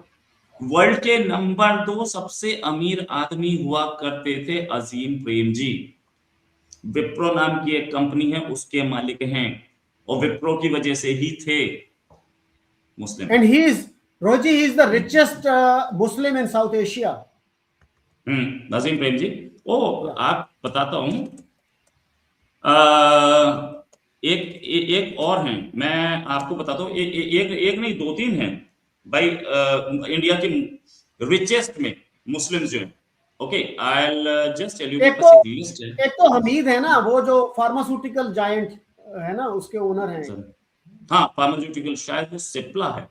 वर्ल्ड के नंबर 2 सबसे अमीर आदमी हुआ करते थे अजीम प्रेमजी। विप्रो नाम की एक कंपनी है, उसके मालिक हैं, और विप्रो की वजह से ही थे मुस्लिम। And Roji, he is the richest Muslim in South Asia. Azim Premji, आप बताता हूं, एक और हैं, मैं आपको बताता हूँ, एक नहीं 2-3 हैं भाई, इंडिया के रिचेस्ट में मुस्लिम्स जो हैं। Okay, I will just tell you, एक तो हमीद है ना, वो जो फार्मास्यूटिकल जायंट है ना, उसके ओनर हैं। हाँ, फार्मास्यूटिकल, शायद वो सिप्ला है,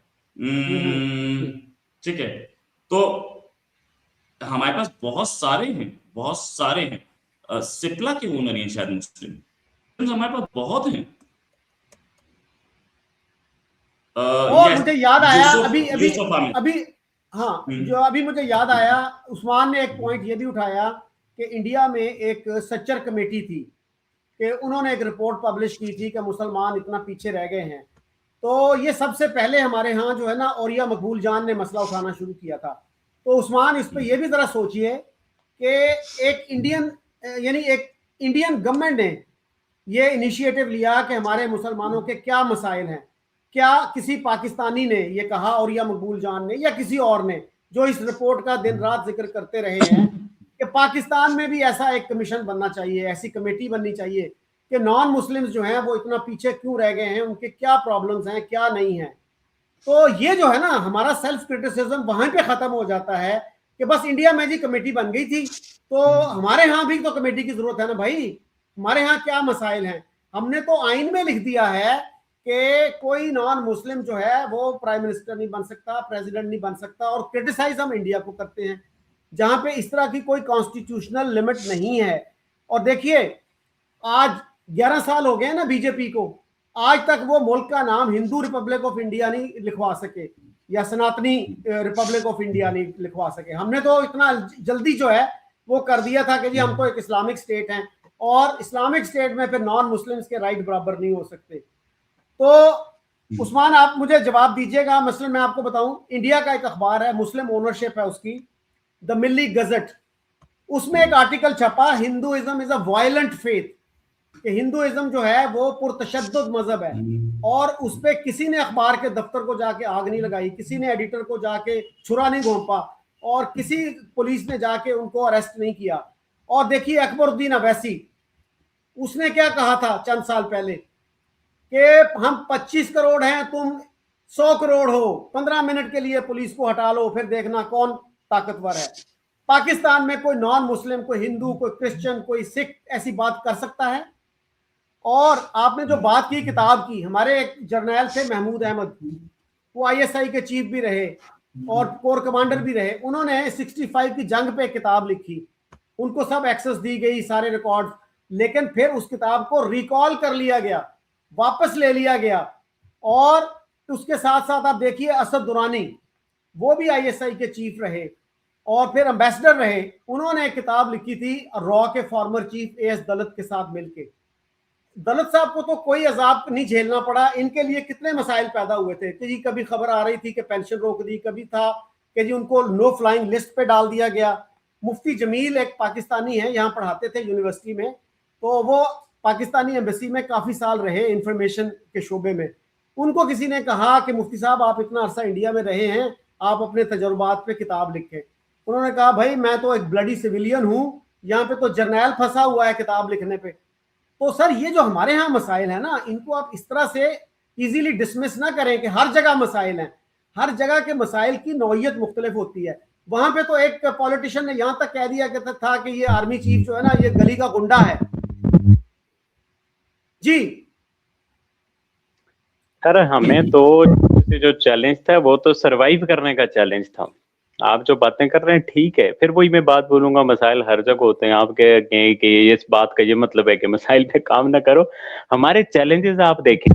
ठीक है। तो हमारे पास बहुत सारे हैं, सिप्ला के ओनर हैं शायद मुस्लिम, हमारे पास बहुत हैं। मुझे याद आया अभी हाँ, जो अभी मुझे याद आया, उस्मान ने एक पॉइंट ये भी उठाया कि इंडिया में एक सच्चर कमेटी थी कि उन्होंने एक रिपोर्ट पब्लिश की थी कि मुसलमान इतना पीछे रह गए हैं। तो ये सबसे पहले हमारे यहाँ जो है ना, औरिया मकबूल जान ने मसला उठाना शुरू किया था। तो उस्मान, इस पे ये भी जरा सोचिए कि एक इंडियन गवर्नमेंट ने ये इनिशिएटिव लिया कि हमारे मुसलमानों के क्या मसाइल हैं। क्या किसी पाकिस्तानी ने ये कहा, औरिया मकबूल जान ने या किसी और ने, जो इस रिपोर्ट का दिन रात जिक्र करते रहे हैं कि पाकिस्तान में भी ऐसा एक कमीशन बनना चाहिए, ऐसी कमेटी बननी चाहिए कि नॉन मुस्लिम्स जो हैं वो इतना पीछे क्यों रह गए हैं, उनके क्या प्रॉब्लम्स हैं, क्या नहीं है। तो ये जो है ना, हमारा सेल्फ क्रिटिसिज्म वहां पे खत्म हो जाता है कि बस इंडिया में जी कमेटी बन गई थी, तो हमारे यहाँ भी तो कमेटी की जरूरत है ना भाई, हमारे यहाँ क्या मसाइल हैं। हमने तो आइन में लिख दिया है कि कोई नॉन मुस्लिम जो है वो प्राइम मिनिस्टर नहीं बन सकता, प्रेसिडेंट नहीं बन सकता, और क्रिटिसाइज हम इंडिया को करते हैं जहां पे इस तरह की कोई कॉन्स्टिट्यूशनल लिमिट नहीं है। और देखिए, आज 11 साल हो गए ना बीजेपी को, आज तक वो मुल्क का नाम हिंदू रिपब्लिक ऑफ इंडिया नहीं लिखवा सके या सनातनी रिपब्लिक ऑफ इंडिया नहीं लिखवा सके। हमने तो इतना जल्दी जो है वो कर दिया था कि जी हम तो एक इस्लामिक स्टेट हैं, और इस्लामिक स्टेट में फिर नॉन मुस्लिम्स के राइट बराबर नहीं हो सकते। तो उस्मान, आप मुझे जवाब दीजिएगा। मसलन मैं आपको बताऊं, इंडिया का एक अखबार है, मुस्लिम ओनरशिप है उसकी, द मिल्ली गजट, उसमें एक आर्टिकल छपा, Hinduism is a violent faith, कि हिंदुइज्म जो है वो पुरतशद्दुद मजहब है। और उस पे किसी ने अखबार के दफ्तर को जाके आग नहीं लगाई, किसी ने एडिटर को जाके छुरा नहीं घोंपा, और किसी पुलिस ने जाके उनको अरेस्ट नहीं किया। और देखिए अकबरुद्दीन अवैसी, उसने क्या कहा था चंद साल पहले कि हम 25 करोड़ हैं, तुम 100 करोड़ हो, 15 मिनट के लिए पुलिस को हटा लो, फिर देखना कौन ताकतवर है। पाकिस्तान में कोई नॉन मुस्लिम, कोई हिंदू, कोई क्रिश्चियन, कोई सिख ऐसी बात कर सकता है? और आपने जो बात की किताब की, हमारे एक जर्नैल थे महमूद अहमद, वो ISI के चीफ भी रहे और कोर कमांडर भी रहे, उन्होंने 65 की जंग पे किताब लिखी, उनको सब एक्सेस दी गई, सारे रिकॉर्ड, लेकिन फिर उस किताब को रिकॉल कर लिया गया, वापस ले लिया गया। और उसके साथ साथ आप देखिए असद दुरानी, वो भी ISI के चीफ रहे और फिर एम्बेसडर रहे, उन्होंने एक किताब लिखी थी रॉ के फॉर्मर चीफ AS दलत के साथ मिलके। दलत साहब को तो कोई अजाब नहीं झेलना पड़ा, इनके लिए कितने मसाइल पैदा हुए थे कि जी कभी खबर आ रही थी कि पेंशन रोक दी, कभी था कि जी उनको नो फ्लाइंग लिस्ट पे डाल दिया गया। मुफ्ती जमील एक पाकिस्तानी है, यहाँ पढ़ाते थे यूनिवर्सिटी में, तो वो पाकिस्तानी एम्बेसी में काफ़ी साल रहे इंफॉर्मेशन के शोबे में। उनको किसी ने कहा कि मुफ्ती साहब आप इतना अरसा इंडिया में रहे हैं, आप अपने तजुर्बात पे किताब लिखें। उन्होंने कहा भाई मैं तो एक ब्लडी सिविलियन हूँ, यहाँ पे तो जर्नैल फंसा हुआ है किताब लिखने पे। तो सर ये जो हमारे यहाँ मसाइल है ना, इनको आप इस तरह से इजीली डिसमिस ना करें कि हर जगह मसाइल हैं। हर जगह के मसाइल की नौइयत मुख्तलिफ होती है। वहां पे तो एक पॉलिटिशियन ने यहां तक कह दिया था कि ये आर्मी चीफ जो है ना, ये गली का गुंडा है। जी सर, हमें तो जो चैलेंज था वो तो सरवाइव करने का चैलेंज था। आप जो बातें कर रहे हैं ठीक है, फिर वही मैं बात बोलूंगा, मसाइल हर जगह होते हैं। आप कह कि इस बात का ये मतलब है कि मसाइल पे काम ना करो। हमारे चैलेंजेस आप देखें,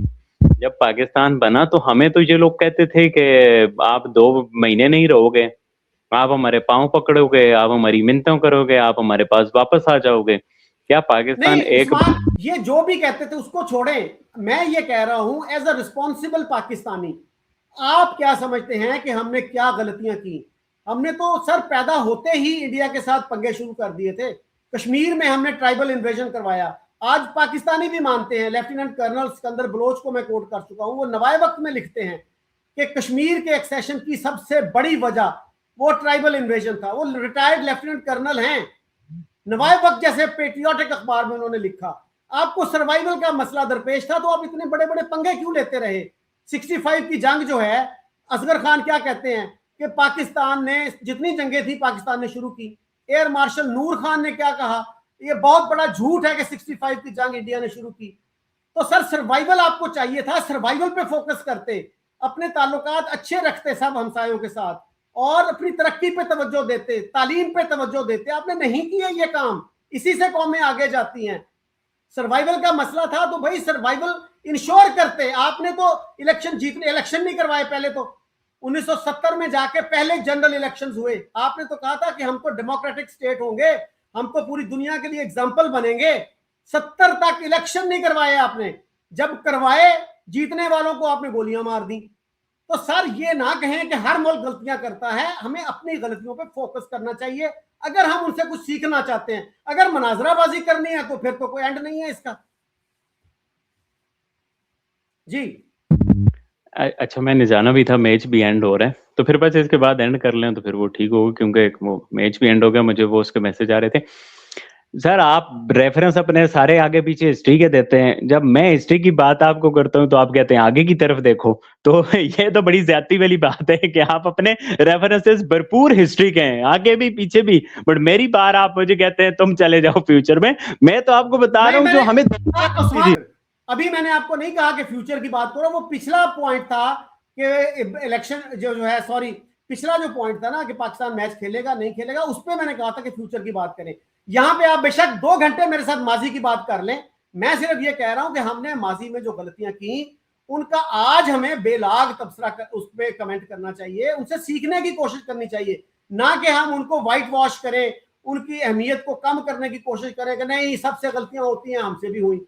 जब पाकिस्तान बना तो हमें तो ये लोग कहते थे कि आप 2 महीने नहीं रहोगे, आप हमारे पांव पकड़ोगे, आप हमारी मिन्नतों करोगे, आप हमारे पास वापस आ जाओगे। क्या पाकिस्तान नहीं एक उस्मान, ये जो भी कहते थे उसको छोड़ें। मैं ये कह रहा हूं एज अ रिस्पॉन्सिबल पाकिस्तानी, आप क्या समझते हैं कि हमने क्या गलतियां की? हमने तो सर पैदा होते ही इंडिया के साथ पंगे शुरू कर दिए थे। कश्मीर में हमने ट्राइबल इन्वेजन करवाया। आज पाकिस्तानी भी मानते हैं, लेफ्टिनेंट कर्नल सिकंदर बलोच को मैं कोट कर चुका हूं, वो नवाए वक्त में लिखते हैं कि कश्मीर के एक्सेशन की सबसे बड़ी वजह वो ट्राइबल इन्वेजन था। वो रिटायर्ड लेफ्टिनेंट कर्नल हैं, नवाए वक्त जैसे पेट्रियोटिक अखबार में उन्होंने लिखा। आपको सर्वाइवल का मसला दरपेश था तो आप इतने बड़े बड़े पंगे क्यों लेते रहे? 65 की जंग जो है, असगर खान क्या कहते हैं कि पाकिस्तान ने जितनी जंगें थी पाकिस्तान ने शुरू की। एयर मार्शल नूर खान ने क्या कहा, ये बहुत बड़ा झूठ है कि 65 की जंग इंडिया ने शुरू की। तो सर सर्वाइवल आपको चाहिए था, सर्वाइवल पे फोकस करते, अपने ताल्लुकात अच्छे रखते सब हमसायों के साथ, और अपनी तरक्की पे तवज्जो देते, तालीम पे तवज्जो देते। आपने नहीं किया ये काम, इसी से कौमें आगे जाती हैं। सर्वाइवल का मसला था तो भाई सर्वाइवल इंश्योर करते। आपने तो इलेक्शन नहीं करवाए। पहले तो 1970 में जाके पहले जनरल इलेक्शंस हुए। आपने तो कहा था कि हम तो डेमोक्रेटिक स्टेट होंगे, हम तो पूरी दुनिया के लिए एग्जाम्पल बनेंगे। 70 तक इलेक्शन नहीं करवाए आपने। जब करवाए, जीतने वालों को आपने गोलियां मार दी। तो सर ये ना कहें कि हर मुल्क गलतियां करता है, हमें अपनी गलतियों पे फोकस करना चाहिए अगर हम उनसे कुछ सीखना चाहते हैं। अगर मनाजराबाजी करनी है तो फिर तो कोई एंड नहीं है इसका। जी अच्छा, मैंने जाना भी था, मैच भी एंड हो रहा है, तो फिर बस इसके बाद एंड कर लें तो फिर वो ठीक होगा, क्योंकि एक वो मैच भी एंड हो गया, मुझे वो उसके मैसेज आ रहे थे। सर, आप रेफरेंस अपने सारे आगे पीछे हिस्ट्री के देते हैं। जब मैं हिस्ट्री की बात आपको करता हूं तो आप कहते हैं आगे की तरफ देखो। तो ये तो बड़ी ज्यादती वाली बात है कि आप अपने रेफरेंसेस भरपूर हिस्ट्री के हैं, आगे भी पीछे भी, बट मेरी बार आप मुझे कहते हैं तुम चले जाओ फ्यूचर में। मैं तो आपको बता रहा हूँ जो हमें अभी मैंने आपको नहीं कहा कि फ्यूचर की बात करो। वो पिछला पॉइंट था कि इलेक्शन जो है, सॉरी, पिछला जो पॉइंट था ना कि पाकिस्तान मैच खेलेगा नहीं खेलेगा, उस पर मैंने कहा था कि फ्यूचर की बात करें। यहां पे आप बेशक 2 घंटे मेरे साथ माजी की बात कर लें, मैं सिर्फ ये कह रहा हूं कि हमने माजी में जो गलतियां की उनका आज हमें बेलाग तबसरा उस पर कमेंट करना चाहिए, उनसे सीखने की कोशिश करनी चाहिए, ना कि हम उनको व्हाइट वॉश करें, उनकी अहमियत को कम करने की कोशिश करें कि नहीं सबसे गलतियां होती हैं, हमसे भी हुई।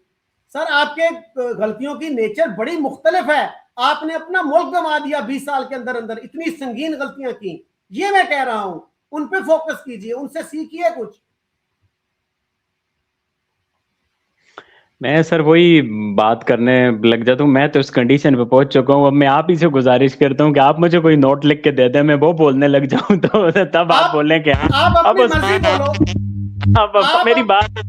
सर आपके गलतियों की नेचर बड़ी मुख्तलिफ है। आपने अपना मुल्क गंवा दिया 20 साल के अंदर अंदर, इतनी संगीन गलतियां की। ये मैं कह रहा हूं, उन पे फोकस कीजिए, उनसे सीखिए कुछ। मैं सर वही बात करने लग जाता हूँ। मैं तो इस कंडीशन पे पहुंच चुका हूँ, अब मैं आप ही से गुजारिश करता हूँ कि आप मुझे कोई नोट लिख के दे दें, मैं वो बोलने लग जाऊं तो तब आप बोलें कि आप अपनी मर्जी बोलो। अब मेरी बात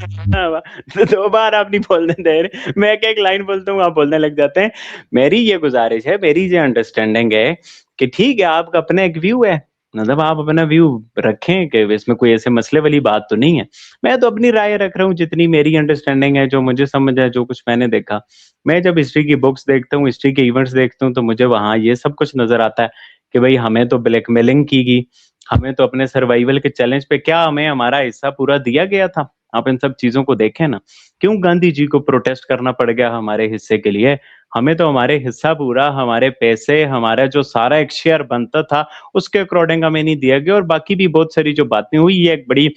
2 बार आप नहीं बोलने दे रहे, मैं एक लाइन बोलता हूँ आप बोलने लग जाते हैं। मेरी ये गुजारिश है, मेरी ये अंडरस्टैंडिंग है कि ठीक है आपका अपना एक व्यू है, मतलब आप अपना व्यू रखें कि इसमें कोई ऐसे मसले वाली बात तो नहीं है। मैं तो अपनी राय रख रहा हूँ, जितनी मेरी अंडरस्टैंडिंग है, जो मुझे समझ है, जो कुछ मैंने देखा। मैं जब हिस्ट्री की बुक्स देखता हूँ, हिस्ट्री के इवेंट्स देखता हूँ, तो मुझे वहां ये सब कुछ नजर आता है कि भाई हमें तो ब्लैकमेलिंग की गई, हमें तो अपने सर्वाइवल के चैलेंज पे क्या हमें हमारा हिस्सा पूरा दिया गया था। आप इन सब चीजों को देखें ना, क्यों गांधी जी को प्रोटेस्ट करना पड़ गया हमारे हिस्से के लिए? हमें तो हमारे हिस्सा पूरा, हमारे पैसे, हमारा जो सारा एक शेयर बनता था उसके अकॉर्डिंग हमें नहीं दिया गया। और बाकी भी बहुत सारी जो बातें हुई, ये एक बड़ी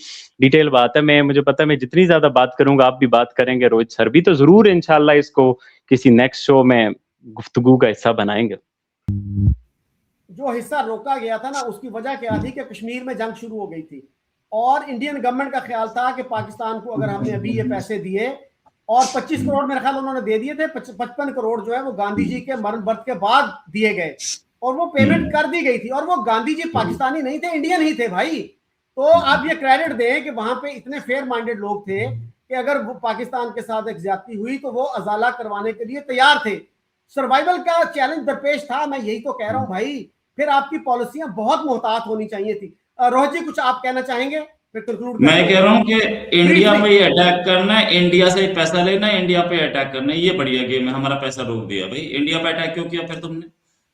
डिटेल बात है। मुझे पता है मैं जितनी ज्यादा बात करूंगा आप भी बात करेंगे, रोहित सर भी, तो जरूर इंशाल्लाह इसको किसी नेक्स्ट शो में गुफ्तगू का हिस्सा बनाएंगे। जो हिस्सा रोका गया था ना, उसकी वजह क्या थी कि कश्मीर में जंग शुरू हो गई थी और इंडियन गवर्नमेंट का ख्याल था कि पाकिस्तान को अगर हमने अभी ये पैसे दिए, और 25 करोड़ मेरे ख्याल उन्होंने दे दिए थे, 55 करोड़ जो है वो गांधी जी के मरण बर्थ के बाद दिए गए और वो पेमेंट कर दी गई थी। और वो गांधी जी पाकिस्तानी नहीं थे, इंडियन ही थे भाई। तो आप ये क्रेडिट दें कि वहां पे इतने फेयर माइंडेड लोग थे कि अगर वो पाकिस्तान के साथ एक ज्यादती हुई तो वो अजाला करवाने के लिए तैयार थे। सर्वाइवल का चैलेंज दरपेश था। मैं यही तो कह रहा हूं भाई, फिर आपकी पॉलिसियां बहुत मोहतात होनी चाहिए थी। रोहित जी, कुछ आप कहना चाहेंगे फिर कंक्लूड? मैं कह रहा हूं कि इंडिया पे ही अटैक करना है, इंडिया से पैसा लेना है, इंडिया पे अटैक करना है, ये बढ़िया गेम है। हमारा पैसा रोक दिया भाई, इंडिया पे अटैक क्यों किया फिर तुमने?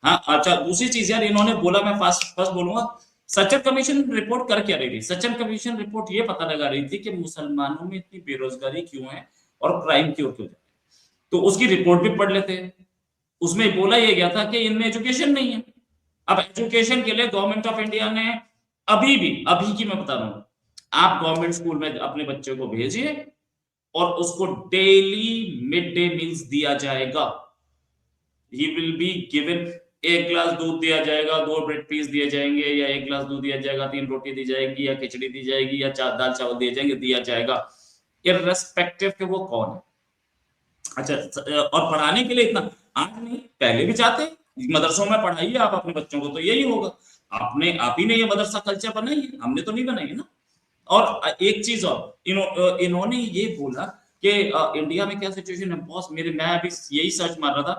हाँ अच्छा, दूसरी चीज यार, इन्होंने बोला, मैं फर्स्ट बोलूंगा, सचिन कमीशन रिपोर्ट कर क्या रही थी? सचिन कमीशन रिपोर्ट ये पता लगा रही थी कि मुसलमानों में इतनी बेरोजगारी क्यों है और क्राइम क्यों क्यों, तो उसकी रिपोर्ट भी पढ़ लेते हैं। उसमें बोला यह गया था कि इनमें एजुकेशन नहीं है। अब एजुकेशन के लिए गवर्नमेंट ऑफ इंडिया ने अभी की मैं बता रहा हूं, आप गवर्नमेंट स्कूल में अपने बच्चे को भेजिए और उसको डेली मिड डे मील्स दिया जाएगा। ही विल बी गिवन, 1 गिलास दूध दिया जाएगा, 2 ब्रेड पीस दिए जाएंगे, या 1 गिलास दूध दिया जाएगा, 3 रोटी दी जाएगी, या खिचड़ी दी जाएगी, या दाल चावल दिया जाएगा, इररेस्पेक्टिव के वो कौन है। अच्छा, और पढ़ाने के लिए इतना आज नहीं, पहले भी चाहते मदरसों में पढ़ाइए आप अपने बच्चों को, तो यही होगा। आप ही ने ये मदरसा कल्चर बनाई है, हमने तो नहीं बनाई है ना। और एक चीज और, इन्होंने ये बोला कि इंडिया में क्या सिचुएशन है बॉस, मैं अभी यही सर्च मार रहा था,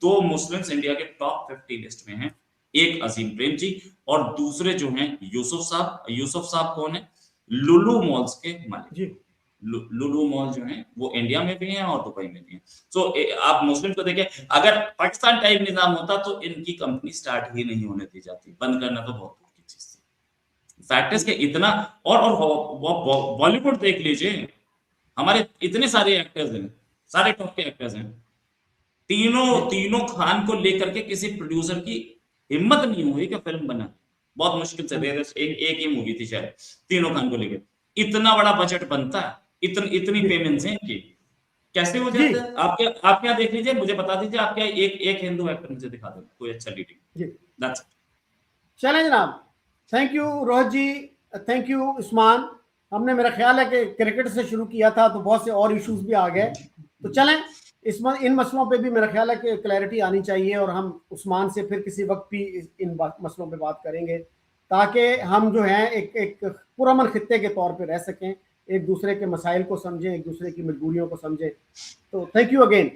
दो मुस्लिम्स इंडिया के टॉप 50 लिस्ट में हैं। एक अजीम प्रेम जी और दूसरे जो हैं यूसुफ साहब कौन है? लुलु मॉल्स के मालिक। लुलु मॉल जो है वो इंडिया में भी हैं और दुबई में भी हैं। सो आप मुस्लिम को देखिए, अगर पाकिस्तान टाइप निजाम होता तो इनकी कंपनी स्टार्ट ही नहीं होने दी जाती, बंद करना तो बहुत दूर की चीज थी। फैक्ट है कि इतना, और बॉलीवुड देख लीजिए, हमारे इतने सारे एक्टर्स हैं, सारे टॉप के एक्टर्स हैं, तीनों खान को लेकर के किसी प्रोड्यूसर की हिम्मत नहीं हुई कि फिल्म बना। बहुत मुश्किल से एक ही मूवी थी शायद, तीनों खान को लेकर। इतना बड़ा बजट बनता है, इतनी पेमेंट्स हैं इनकी, कैसे हो जाता है? आप क्या देख लीजिए, मुझे बता दीजिए, आप क्या एक हिंदू एक्टर मुझे दिखा दो कोई अच्छा लीडिंग। चलें जनाब, thank you Rohit ji, thank you Usman. हमने, मेरा ख्याल है कि क्रिकेट से शुरू किया था तो बहुत से और इश्यूज भी आ गए, तो चलें इन मसलों पे भी मेरा ख्याल है कि क्लैरिटी आनी चाहिए, और हम उस्मान से फिर किसी वक्त भी इन मसलों पे बात करेंगे, ताकि हम जो है एक पुरअमन खित्ते के तौर पे रह सकें, एक दूसरे के मसाइल को समझें, एक दूसरे की मजबूरियों को समझें। तो थैंक यू अगेन।